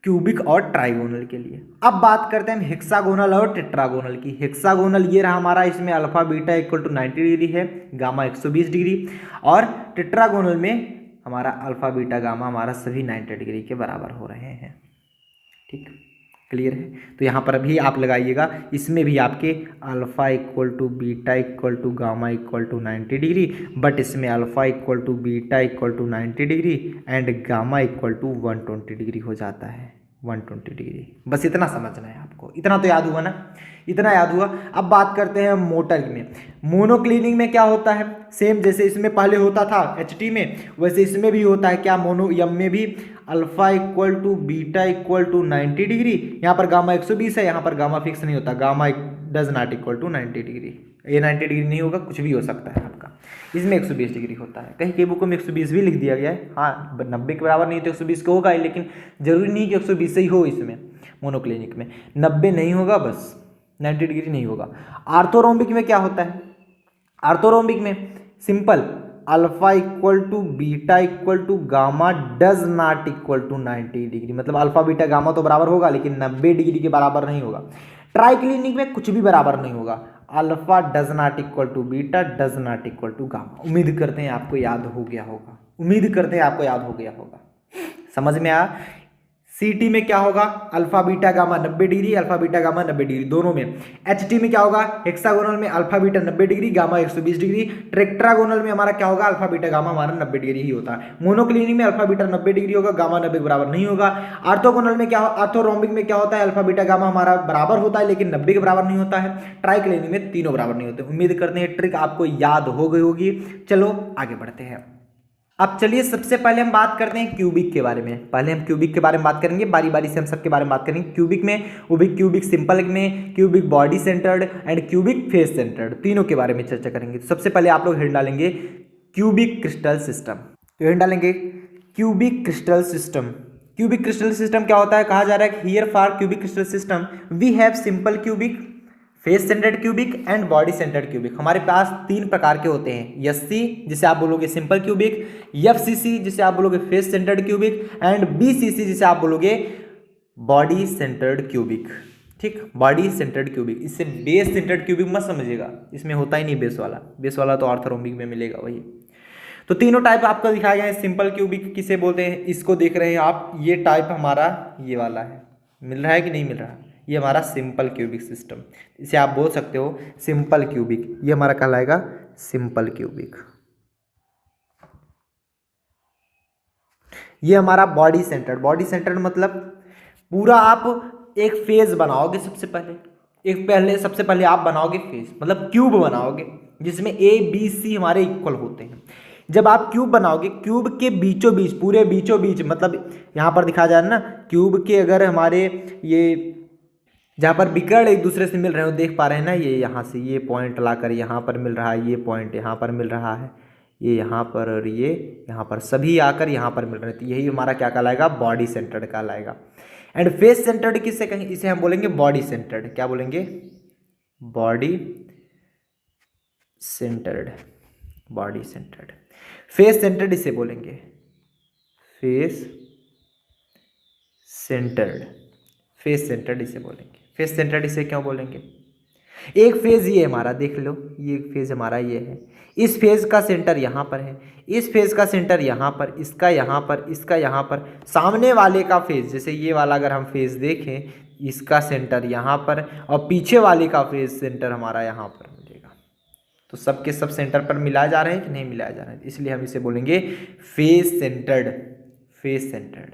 क्यूबिक और ट्राइगोनल के लिए। अब बात करते हैं हेक्सागोनल और टेट्रागोनल की। हेक्सागोनल ये रहा हमारा, इसमें alpha beta equal to 90 degree है, गामा 120 डिग्री, और टेट्रागोनल में हमारा अल्फा बीटा गामा हमारा सभी 90 डिग्री के बराबर हो रहे हैं। ठीक, क्लियर है? तो यहाँ पर भी आप लगाइएगा, इसमें भी आपके alpha equal to beta equal to gamma equal to 90 degree, but इसमें alpha equal to beta equal to 90 degree and gamma equal to 120 degree हो जाता है, 120 डिग्री। बस इतना समझना है आपको, इतना तो याद हुआ ना, इतना याद हुआ। अब बात करते हैं मोटर में। मोनोक्लिनिक में क्या होता है, सेम जैसे इसमें पहले होता था एचटी में, वैसे इसमें भी होता है। क्या? मोनो यम में भी alpha equal to beta equal to 90 degree, यहाँ पर गामा 120 है, यहाँ पर गामा फिक्स नहीं होता, gamma does not equal to 90 degree. ये 90 डिग्री नहीं होगा, कुछ भी हो सकता है आपका। इसमें 120 डिग्री होता है, कहीं कई बुकों में 120 भी लिख दिया गया है। हाँ, 90 के बराबर नहीं तो 120 का होगा, लेकिन जरूरी नहीं कि 120 से ही हो। इसमें मोनोक्लिनिक में 90 नहीं होगा, बस 90 डिग्री नहीं होगा। आर्थोरोम्बिक में क्या होता है, आर्थोरोम्बिक में simple alpha equal to beta equal to gamma does not equal to 90 degree, मतलब अल्फा बीटा गामा तो बराबर होगा लेकिन 90 डिग्री के बराबर नहीं होगा। ट्राइक्लिनिक में कुछ भी बराबर नहीं होगा, alpha does not equal to beta does not equal to gamma. उम्मीद करते हैं आपको याद हो गया होगा, उम्मीद करते हैं आपको याद हो गया होगा। समझ में आया? सीटी में क्या होगा, alpha beta gamma 90 degree, alpha beta gamma 90 degree दोनों में। एचटी में क्या होगा, हेक्सागोनल में alpha beta 90 degree, gamma 120 degree. Tetragonal में हमारा क्या होगा, अल्फा बीटा गामा हमारा 90 डिग्री ही होता है। मोनोक्लिनिक में अल्फा बीटा 90 डिग्री होगा, गामा 90 के बराबर नहीं होगा। आर्थोगोनल में क्या, आर्थोरोम्बिक में क्या होता है, अल्फा बीटा गामा हमारा बराबर होता है लेकिन 90 के बराबर नहीं होता है। ट्राइक्लिनिक में तीनों बराबर नहीं होते। उम्मीद करते हैं ट्रिक आपको याद हो गई होगी। चलो आगे बढ़ते हैं। अब चलिए सबसे पहले हम बात करते हैं क्यूबिक के बारे में। पहले हम क्यूबिक के बारे में बात करेंगे, बारी बारी से हम सबके बारे में बात करेंगे। क्यूबिक में वो भी क्यूबिक सिंपल में, cubic body centred and cubic face centred, तीनों के बारे में चर्चा करेंगे। तो सबसे पहले आप लोग हेड डालेंगे क्यूबिक क्रिस्टल सिस्टम। तो हेड डालेंगे cubic crystal system. Cubic crystal system क्या होता है, कहा जा रहा है here for cubic crystal system we have simple cubic, face centred cubic and body centred cubic. हमारे पास तीन प्रकार के होते हैं, एससी जिसे आप बोलोगे सिंपल क्यूबिक, एफसीसी जिसे आप बोलोगे face centred cubic and BCC जिसे आप बोलोगे बॉडी सेंटर्ड क्यूबिक। ठीक, बॉडी सेंटर्ड क्यूबिक। इससे बेस सेंटर्ड क्यूबिक मत समझिएगा, इसमें होता ही नहीं बेस वाला, बेस वाला तो ऑर्थोरोम्बिक में मिलेगा वही। तो तीनों टाइप आपको दिखाया गया है। सिंपल क्यूबिक किसे बोलते हैं, इसको देख रहे हैं आप, ये टाइप हमारा ये वाला है, मिल रहा है कि नहीं मिल रहा, ये हमारा सिंपल क्यूबिक सिस्टम, इसे आप बोल सकते हो सिंपल क्यूबिक। ये हमारा कहलाएगा सिंपल क्यूबिक। ये हमारा बॉडी सेंटर्ड। बॉडी सेंटर्ड मतलब पूरा आप एक फेज बनाओगे। सबसे पहले आप बनाओगे फेज, मतलब क्यूब बनाओगे जिसमें ए बी सी हमारे इक्वल होते हैं। जब आप क्यूब बनाओगे, क्यूब के बीचों बीच, पूरे बीचों बीच, मतलब यहाँ पर दिखा जा रहा है ना, क्यूब के अगर हमारे ये जहाँ पर विकर्ण एक दूसरे से मिल रहे हो, देख पा रहे हैं ना, ये यहाँ से ये पॉइंट लाकर यहाँ पर मिल रहा है, ये पॉइंट यहाँ पर मिल रहा है, ये यहाँ पर और ये यहाँ पर, सभी आकर यहाँ पर मिल रहे हैं, तो यही हमारा क्या कहलाएगा, बॉडी सेंटर्ड कहलाएगा। एंड फेस सेंटर्ड किससे कहेंगे, इसे हम बोलेंगे बॉडी सेंटर्ड। क्या बोलेंगे, body centred. Body centred. Face centred इसे बोलेंगे फेस सेंटर्ड। फेस सेंटर्ड इसे बोलेंगे फेस सेंटर्ड। इसे क्यों बोलेंगे, एक फेज ये हमारा देख लो, ये एक फेज हमारा ये है, इस फेज का सेंटर यहाँ पर है, इस फेज का सेंटर यहाँ पर, इसका यहाँ पर, इसका यहाँ पर, सामने वाले का फेज, जैसे ये वाला अगर हम फेज देखें, इसका सेंटर यहाँ पर और पीछे वाले का फेज सेंटर हमारा यहाँ पर मिलेगा। तो सबके सब सेंटर पर मिलाए जा रहे हैं कि नहीं मिलाए जा रहे हैं, इसलिए हम इसे बोलेंगे face centred. Face centred.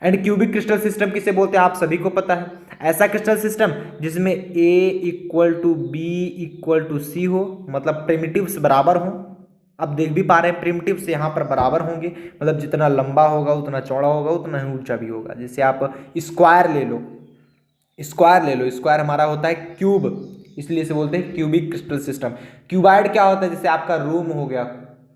And cubic crystal system किसे बोलते हैं, आप सभी को पता है, ऐसा क्रिस्टल सिस्टम जिसमें A equal to B equal to C हो, मतलब प्रिमिटिव्स बराबर हो। अब देख भी पा रहे हैं प्रिमिटिव्स यहाँ पर बराबर होंगे, मतलब जितना लंबा होगा उतना चौड़ा होगा उतना ही ऊंचा भी होगा। जैसे आप स्क्वायर ले लो, स्क्वायर हमारा होता है क्यूब, इसलिए इसे बोलते हैं क्यूबिक क्रिस्टल सिस्टम। क्यूबाइड क्या होता है, जैसे आपका रूम हो गया,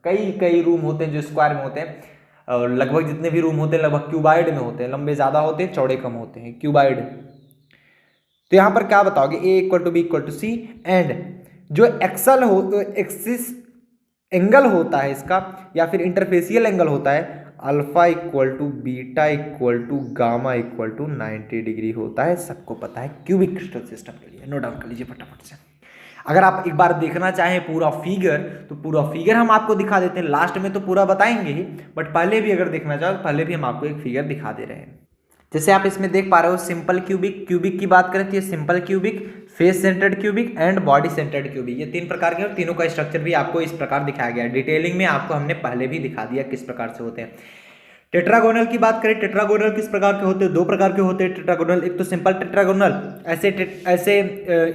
कई रूम होते हैं जो स्क्वायर में होते हैं, और लगभग जितने भी रूम होते हैं लगभग क्यूबाइड में होते हैं, लंबे ज़्यादा होते हैं चौड़े कम होते हैं, क्यूबाइड। तो यहाँ पर क्या बताओगे, A equal to B equal to C, and जो एक्सिस एंगल होता है इसका, या फिर इंटरफेसियल एंगल होता है, alpha equal to beta equal to gamma equal to 90 degree होता है। सबको पता है क्यूबिक क्रिस्टल सिस्टम के लिए, नोट डाउन कर लीजिए फटाफट से। अगर आप एक बार देखना चाहें पूरा फिगर, तो पूरा फिगर हम आपको दिखा देते हैं, लास्ट में तो पूरा बताएंगे ही, बट पहले भी अगर देखना चाहो तो पहले भी हम आपको एक फिगर दिखा दे रहे हैं। जैसे आप इसमें देख पा रहे हो सिंपल क्यूबिक, क्यूबिक की बात करें तो ये simple cubic, face centred cubic and body centred cubic, ये तीन प्रकार के, और तीनों का स्ट्रक्चर भी आपको इस प्रकार दिखाया गया है। डिटेलिंग में आपको हमने पहले भी दिखा दिया किस प्रकार से होते हैं। टेट्रागोनल की बात करें, टेट्रागोनल किस प्रकार के होते हैं, दो प्रकार के होते हैं टेट्रागोनल। एक तो सिंपल टेट्रागोनल, ऐसे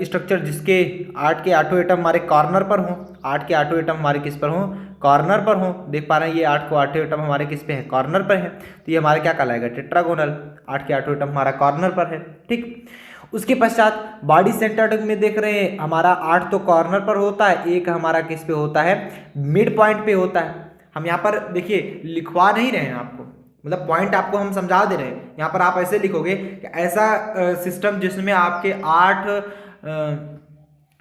स्ट्रक्चर जिसके 8 के 8 एटम हमारे कॉर्नर पर हों, 8 के 8 एटम हमारे किस पर हों, कॉर्नर पर हों। देख पा रहे हैं ये 8 को 8 एटम हमारे किस पे है, कॉर्नर पर है, तो ये हमारा क्या कहलाएगा, टेट्रागोनल। 8 के 8 एटम हमारा कॉर्नर पर है, ठीक। उसके पश्चात बॉडी सेंटर्ड में देख रहे हैं, हमारा 8 तो कॉर्नर पर होता है, एक हमारा किस पे होता है, मिड पॉइंट पे होता है। हम यहाँ पर देखिए लिखवा नहीं रहे हैं आपको, मतलब पॉइंट आपको हम समझा दे रहे हैं। यहाँ पर आप ऐसे लिखोगे कि ऐसा सिस्टम जिसमें आपके 8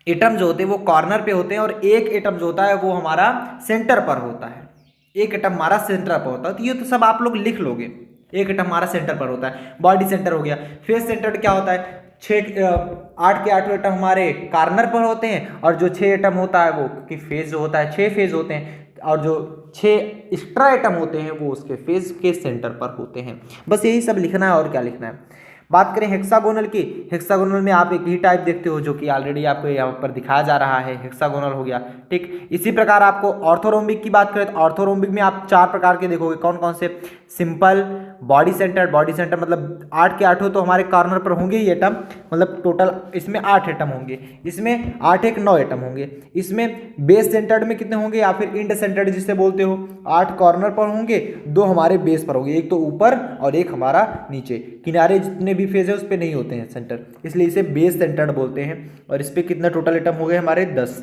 एटम जो होते हैं वो कॉर्नर पे होते हैं, और एक एटम जो होता है वो हमारा सेंटर पर होता है, एक एटम हमारा सेंटर पर होता है। तो ये तो सब आप लोग लिख लोगे, एक एटम हमारा सेंटर पर होता है, बॉडी सेंटर हो गया। फेस सेंटर क्या होता है, 8 के 8 एटम हमारे कॉर्नर पर होते हैं, और जो 6 एटम होता है वो, क्योंकि फेज जो होता है 6 फेज होते हैं, और जो 6 एक्स्ट्रा एटम होते हैं वो उसके फेज के सेंटर पर होते हैं। बस यही सब लिखना है, और क्या लिखना है। बात करें हेक्सागोनल की, हेक्सागोनल में आप एक ही टाइप देखते हो जो कि ऑलरेडी आपको यहाँ पर दिखाया जा रहा है, हेक्सागोनल हो गया, ठीक। इसी प्रकार आपको ऑर्थोरोम्बिक की बात करें तो ऑर्थोरोम्बिक में आप 4 प्रकार के देखोगे, कौन कौन से, सिंपल, बॉडी सेंटर मतलब 8 के 8 तो हमारे कॉर्नर पर होंगे ही एटम, मतलब टोटल इसमें 8 एटम होंगे, इसमें 8 एक 9 एटम होंगे। इसमें बेस सेंटर्ड में कितने होंगे, या फिर इंड सेंटर्ड जिसे बोलते हो, 8 कॉर्नर पर होंगे, 2 हमारे बेस पर होंगे, एक तो ऊपर और एक हमारा नीचे, किनारे जितने भी फेज है उस पर नहीं होते हैं सेंटर, इसलिए इसे बेस सेंटर्ड बोलते हैं। और इस पे कितना टोटल एटम हो गए हमारे 10।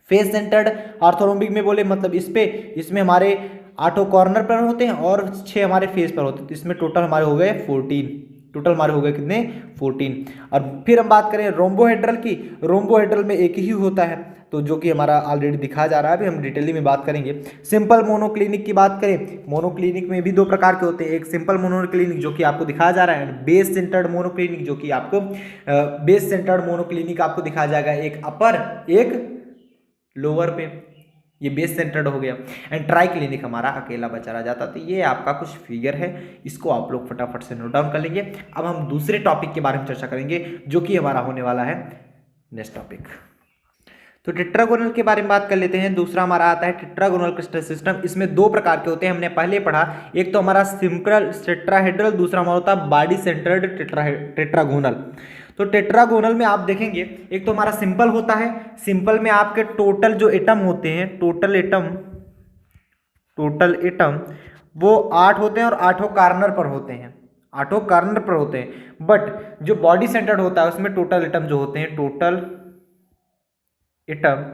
फेस सेंटर्ड ऑर्थोरोम्बिक में बोले मतलब इसमें हमारे 8 कॉर्नर पर होते हैं और 6 हमारे फेस पर होते हैं, तो इसमें टोटल हमारे हो गए 14। टोटल हमारे हो गए कितने, 14। और फिर हम बात करें रोम्बोहेड्रल की, रोम्बोहेड्रल में एक ही होता है, तो जो कि हमारा ऑलरेडी दिखाया जा रहा है, अभी हम डिटेली में बात करेंगे। सिंपल मोनोक्लिनिक की बात करें, मोनोक्लिनिक में भी 2 प्रकार के होते हैं, एक सिंपल मोनोक्लिनिक जो कि आपको दिखाया जा रहा है, बेस सेंटर्ड मोनोक्लिनिक जो कि आपको बेस सेंटर्ड मोनोक्लिनिक आपको दिखाया जाएगा, एक अपर एक लोअर पे, ये बेस सेंटर्ड हो गया। एंड ट्राई क्लिनिक हमारा अकेला बचा रह जाता। तो ये आपका कुछ फिगर है, इसको आप लोग फटाफट से नोट डाउन कर लेंगे। अब हम दूसरे टॉपिक के बारे में चर्चा करेंगे जो कि हमारा होने वाला है नेक्स्ट टॉपिक। तो टेट्रागोनल के बारे में बात कर लेते हैं। दूसरा हमारा आता है टेट्रागोनल क्रिस्टल सिस्टम। इसमें दो प्रकार के होते हैं, हमने पहले पढ़ा। एक तो हमारा सिंपल टेट्राहेड्रल, दूसरा हमारा होता है बॉडी सेंटर्ड टेट्रागोनल। तो टेट्रागोनल में आप देखेंगे एक तो हमारा सिंपल होता है। सिंपल में आपके टोटल जो एटम होते हैं, टोटल एटम वो 8 होते हैं और 8 कार्नर पर होते हैं, 8 कार्नर पर होते हैं। बट जो बॉडी सेंटर्ड होता है उसमें टोटल एटम जो होते हैं, टोटल एटम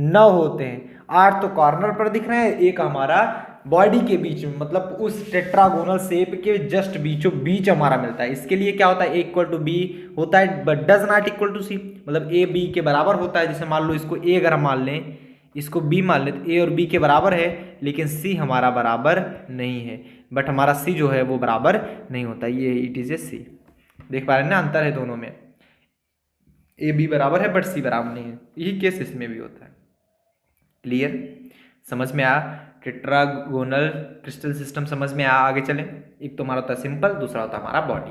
9 होते हैं। 8 तो कॉर्नर पर दिख रहे हैं, एक हमारा बॉडी के बीच में, मतलब उस टेट्रागोनल शेप के जस्ट बीचों बीच हमारा मिलता है। इसके लिए क्या होता है, A = B होता है but does not equal to C, मतलब A B के बराबर होता है। जैसे मान लो इसको A अगर हम मान लें, इसको B मान लें, तो A और B के बराबर है, लेकिन C हमारा बराबर नहीं है। बट हमारा C जो है वो बराबर नहीं होता, ये इट इज ए C। देख पा रहे हैं ना, अंतर है दोनों में। A B बराबर है बट C बराबर नहीं है। यही केस इसमें भी होता है। क्लियर, समझ में आया? टेट्रागोनल क्रिस्टल सिस्टम समझ में आया? आगे चलें। एक तो हमारा होता है सिंपल, दूसरा होता है हमारा बॉडी।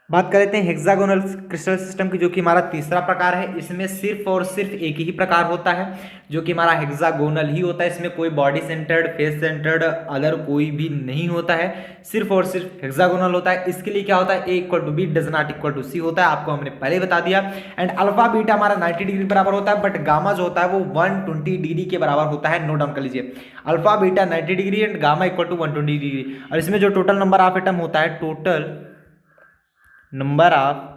बात कर लेते हैं हेक्सागोनल क्रिस्टल सिस्टम की, जो कि हमारा तीसरा प्रकार है। इसमें सिर्फ और सिर्फ एक ही प्रकार होता है, जो कि हमारा हेक्सागोनल ही होता है। इसमें कोई body centred, face centred, other कोई भी नहीं होता है, सिर्फ और सिर्फ हेक्सागोनल होता है। इसके लिए क्या होता है, A = B does not equal to C होता है, आपको हमने पहले बता दिया। एंड अल्फा बीटा हमारा 90 डिग्री बराबर होता है, बट गामा जो होता है वो 120 डिग्री के बराबर होता है। नोट डाउन कर लीजिए, alpha beta 90 degree and gamma = 120 degree. और इसमें जो टोटल नंबर ऑफ एटम होता है, टोटल नंबर ऑफ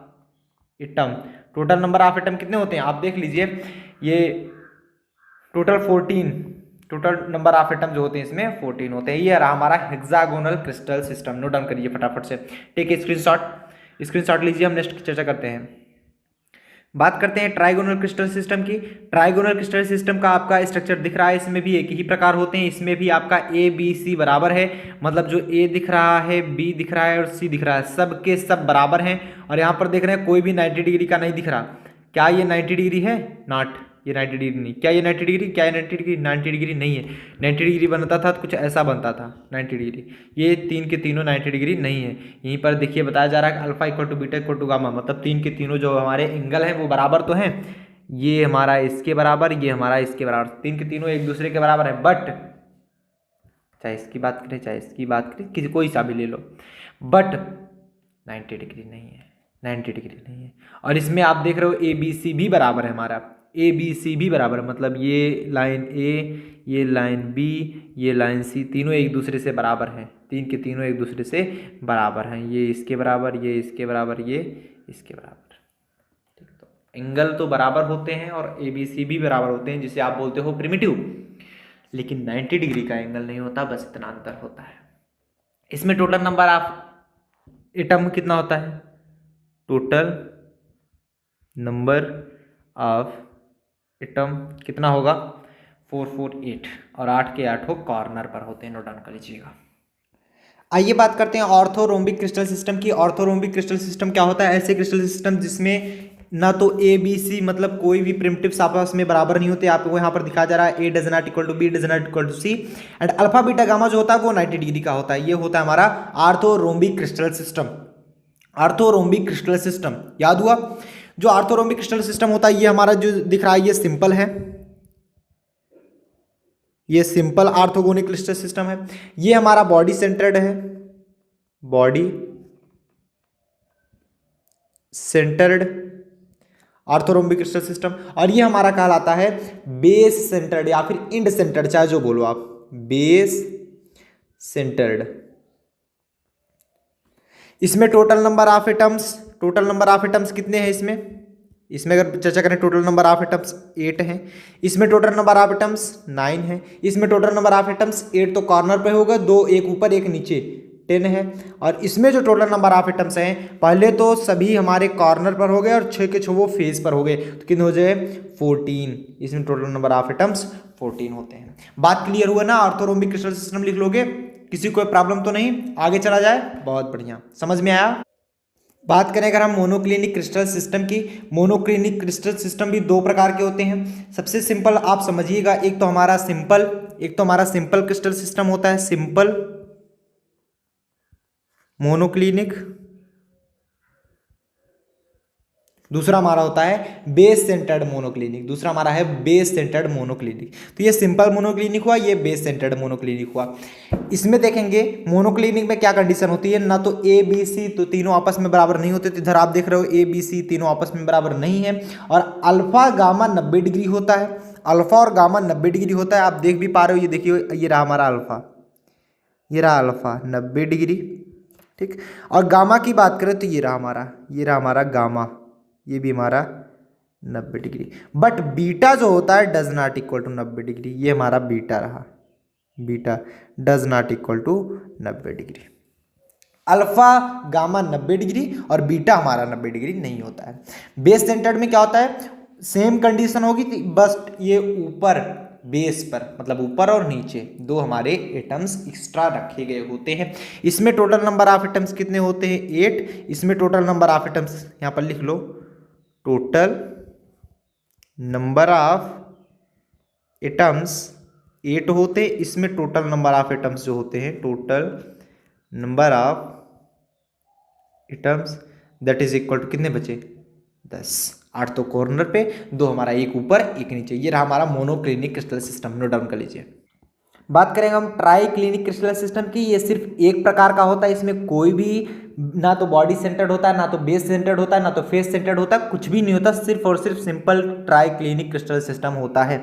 एटम कितने होते हैं आप देख लीजिए। ये total 14, total number of atom जो होते हैं इसमें 14 होते हैं। ये रहा हमारा hexagonal crystal system. Note down करिए फटाफट से, टेक ए स्क्रीनशॉट लीजिए। हम नेक्स्ट चर्चा करते हैं। बात करते हैं ट्राइगोनल क्रिस्टल सिस्टम की। ट्राइगोनल क्रिस्टल सिस्टम का आपका स्ट्रक्चर दिख रहा है, इसमें भी एक ही प्रकार होते हैं। इसमें भी आपका A B C बराबर है, मतलब जो A दिख रहा है, B दिख रहा है और C दिख रहा है, सब के सब बराबर हैं। और यहाँ पर देख रहे हैं कोई भी 90 डिग्री का नहीं दिख रहा। क्या ये 90 डिग्री है? नॉट, ये 90 डिग्री नहीं। क्या ये 90 डिग्री? क्या ये 90 डिग्री? 90 डिग्री नहीं है। 90 डिग्री बनता था तो कुछ ऐसा बनता था 90 डिग्री। ये तीन के तीनों 90 डिग्री नहीं है। यहीं पर देखिए बताया जा रहा है कि अल्फा = बीटा = गामा, मतलब तीन के तीनों जो हमारे एंगल हैं वो बराबर तो हैं। ये हमारा इसके बराबर, ये हमारा इसके बराबर, तीन के तीनों एक दूसरे के बराबर है। बट चाहे इसकी बात करें चाहे इसकी बात करें, किसी कोई सा भी ले लो, बट 90 डिग्री नहीं है, 90 डिग्री नहीं है। और इसमें आप देख रहे हो A B C भी बराबर है, हमारा A B C भी बराबर है, मतलब ये लाइन A, ये लाइन B, ये लाइन C, तीनों एक दूसरे से बराबर हैं। तीन के तीनों एक दूसरे से बराबर हैं। ये इसके बराबर, ये इसके बराबर, ये इसके बराबर। ठीक, तो एंगल तो बराबर होते हैं और A B C भी बराबर होते हैं, जिसे आप बोलते हो प्रिमिटिव। लेकिन 90 डिग्री का एंगल नहीं होता, बस इतना अंतर होता है। इसमें टोटल नंबर ऑफ एटम कितना होता है? टोटल नंबर ऑफ एटम कितना होगा? 448, और 8 के 8 कॉर्नर पर होते हैं। नोट डाउन कर लीजिएगा। आइए बात करते हैं ऑर्थोरोम्बिक क्रिस्टल सिस्टम की। ऑर्थोरोम्बिक क्रिस्टल सिस्टम क्या होता है? ऐसे क्रिस्टल सिस्टम जिसमें ना तो A B C, मतलब कोई भी प्रिमिटिव्स आपस में बराबर नहीं होते। आपको यहाँ पर दिखाया जा रहा है A does not equal to B does not equal to C, and alpha beta gamma जो होता है वो 90 डिग्री का होता है। ये होता है हमारा orthorhombic crystal system. Orthorhombic crystal system याद हुआ? जो ऑर्थोरोम्बिक क्रिस्टल सिस्टम होता है, ये हमारा जो दिख रहा है ये सिंपल है, ये सिंपल ऑर्थोगोनिक क्रिस्टल सिस्टम है। ये हमारा बॉडी सेंटर्ड है, body centred orthorhombic crystal system. और ये हमारा कहलाता है बेस सेंटर्ड या फिर इंड सेंटर्ड, चाहे जो बोलो आप, बेस सेंटर्ड। इसमें टोटल नंबर ऑफ एटम्स कितने हैं इसमें अगर चर्चा करें, टोटल नंबर ऑफ एटम्स 8 हैं। इसमें टोटल नंबर ऑफ एटम्स 9 है। इसमें टोटल नंबर ऑफ एटम्स 8 तो कॉर्नर पे होगा, 2 एक ऊपर एक नीचे, 10 है। और इसमें जो टोटल नंबर ऑफ एटम्स हैं, पहले तो सभी हमारे कॉर्नर पर हो गए और 6 के 6 वो फेस पर हो गए, तो कितने हो जाए? 14। इसमें टोटल नंबर ऑफ एटम्स 14 होते हैं। बात क्लियर हुआ ना? ऑर्थोरोम्बिक क्रिस्टल सिस्टम लिख लोगे, किसी कोई प्रॉब्लम तो नहीं? आगे चला जाए, बहुत बढ़िया, समझ में आया? बात करें अगर हम मोनोक्लिनिक क्रिस्टल सिस्टम की। मोनोक्लिनिक क्रिस्टल सिस्टम भी दो प्रकार के होते हैं। सबसे सिंपल आप समझिएगा, एक तो हमारा सिंपल क्रिस्टल सिस्टम होता है, सिंपल मोनोक्लिनिक दूसरा हमारा होता है बेस सेंटर्ड मोनोक्लिनिक, दूसरा हमारा है बेस सेंटर्ड मोनोक्लिनिक। तो ये सिंपल मोनोक्लिनिक हुआ, ये बेस सेंटर्ड मोनोक्लिनिक हुआ। इसमें देखेंगे मोनोक्लिनिक में क्या कंडीशन होती है, ना तो ए बी सी तो तीनों आपस में बराबर नहीं होते, तो इधर आप देख रहे हो ए बी सी तीनों आपस में बराबर नहीं है, और अल्फा गामा 90 डिग्री होता है, अल्फा और गामा 90 डिग्री होता है। आप देख भी पा रहे हो, ये देखिए ये रहा हमारा अल्फा, ये रहा अल्फा 90 डिग्री, ठीक। और गामा की बात करें तो ये रहा हमारा गामा, ये भी हमारा 90 डिग्री। बट बीटा जो होता है does not equal to 90 degree, ये हमारा बीटा रहा, beta does not equal to 90 degree. Alpha gamma 90 degree और बीटा हमारा 90 डिग्री नहीं होता है। बेस सेंटर्ड में क्या होता है, सेम कंडीशन होगी, बस ये ऊपर बेस पर, मतलब ऊपर और नीचे दो हमारे एटम्स एक्स्ट्रा रखे गए होते हैं। इसमें टोटल नंबर ऑफ एटम्स कितने होते हैं, 8। इसमें टोटल नंबर ऑफ एटम्स यहाँ पर लिख लो, टोटल नंबर ऑफ एटम्स 8 होते हैं। इसमें टोटल नंबर ऑफ एटम्स जो होते हैं, total number of atoms that is equal to कितने बचे, 10। 8 तो कॉर्नर पे, 2 हमारा, एक ऊपर एक नीचे। ये रहा हमारा monoclinic crystal system, note down कर लीजिए। बात करेंगे हम ट्राई क्लिनिक क्रिस्टल सिस्टम की। ये सिर्फ एक प्रकार का होता है, इसमें कोई भी ना तो बॉडी सेंटर्ड होता है, ना तो बेस सेंटर्ड होता है, ना तो फेस सेंटर्ड होता है, कुछ भी नहीं होता, सिर्फ और सिर्फ simple try clinic crystal system होता है,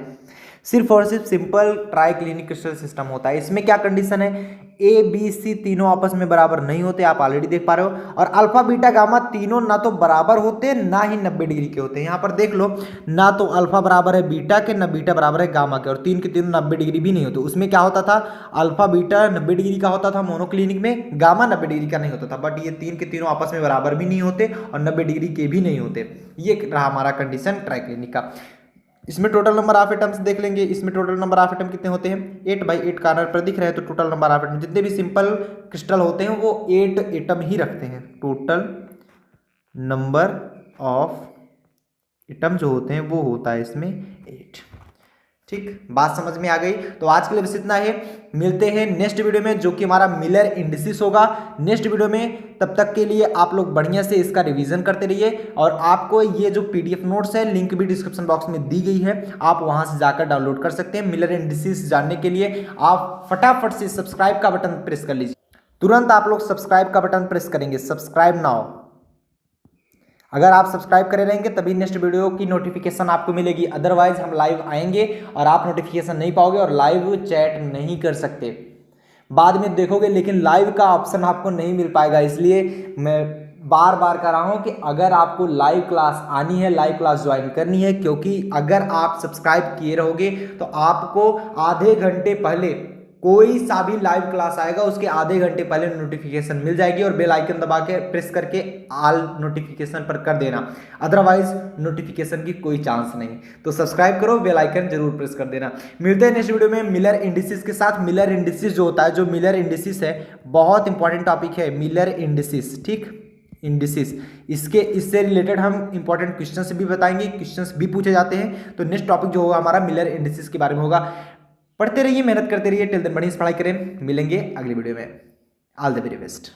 सिर्फ और सिर्फ simple try clinic crystal system होता है। इसमें क्या कंडीशन है, ए बी सी तीनों आपस में बराबर नहीं होते, आप ऑलरेडी देख पा रहे हो, और अल्फा बीटा गामा तीनों ना तो बराबर होते ना ही 90 डिग्री के होते हैं। यहाँ पर देख लो, ना तो अल्फा बराबर है बीटा के, ना बीटा बराबर है गामा के, और तीन के तीनों 90 डिग्री भी नहीं होते। उसमें क्या होता था, अल्फा बीटा 90 डिग्री का होता था मोनोक्लिनिक में, गामा 90 डिग्री का नहीं होता था। बट ये तीन के तीनों आपस में बराबर भी नहीं होते और 90 डिग्री के भी नहीं होते। ये रहा हमारा कंडीशन ट्राई क्लिनिक का। इसमें टोटल नंबर ऑफ एटम्स देख लेंगे। इसमें टोटल नंबर ऑफ एटम कितने होते हैं, 8/8 कार्नर पर दिख रहे हैं, तो टोटल नंबर ऑफ एटम जितने भी सिंपल क्रिस्टल होते हैं वो 8 एटम ही रखते हैं। टोटल नंबर ऑफ एटम जो होते हैं वो होता है इसमें 8। ठीक, बात समझ में आ गई। तो आज के लिए बस इतना है, मिलते हैं नेक्स्ट वीडियो में जो कि हमारा मिलर इंडिसेस होगा नेक्स्ट वीडियो में। तब तक के लिए आप लोग बढ़िया से इसका रिवीजन करते रहिए, और आपको ये जो पीडीएफ नोट्स है लिंक भी डिस्क्रिप्शन बॉक्स में दी गई है, आप वहां से जाकर डाउनलोड कर सकते हैं। मिलर इंडिसेस जानने के लिए आप फटाफट से सब्सक्राइब का बटन प्रेस कर लीजिए, तुरंत आप लोग सब्सक्राइब का बटन प्रेस करेंगे, सब्सक्राइब नाउ। अगर आप सब्सक्राइब करे रहेंगे तभी नेक्स्ट वीडियो की नोटिफिकेशन आपको मिलेगी, अदरवाइज हम लाइव आएंगे और आप नोटिफिकेशन नहीं पाओगे और लाइव चैट नहीं कर सकते। बाद में देखोगे लेकिन लाइव का ऑप्शन आपको नहीं मिल पाएगा। इसलिए मैं बार बार कर रहा हूं कि अगर आपको लाइव क्लास आनी है, लाइव क्लास ज्वाइन करनी है, क्योंकि अगर आप सब्सक्राइब किए रहोगे तो आपको आधे घंटे पहले कोई सा भी लाइव क्लास आएगा उसके आधे घंटे पहले नोटिफिकेशन मिल जाएगी, और बेल आइकन दबा के प्रेस करके ऑल नोटिफिकेशन पर कर देना, अदरवाइज नोटिफिकेशन की कोई चांस नहीं। तो सब्सक्राइब करो, बेल आइकन जरूर प्रेस कर देना। मिलते हैं नेक्स्ट वीडियो में मिलर इंडिसेस के साथ। मिलर इंडिसेस जो होता है, जो मिलर इंडिसेस है बहुत इंपॉर्टेंट टॉपिक है मिलर इंडिसेस, ठीक, इंडिसेस। इससे रिलेटेड हम इंपॉर्टेंट क्वेश्चंस भी बताएंगे, क्वेश्चंस भी पूछे जाते हैं। तो नेक्स्ट टॉपिक जो होगा हमारा मिलर इंडिसेस के बारे में होगा। पढ़ते रहिए, मेहनत करते रहिए, टिल देन बढ़िया पढ़ाई करें। मिलेंगे अगली वीडियो में। All the very best.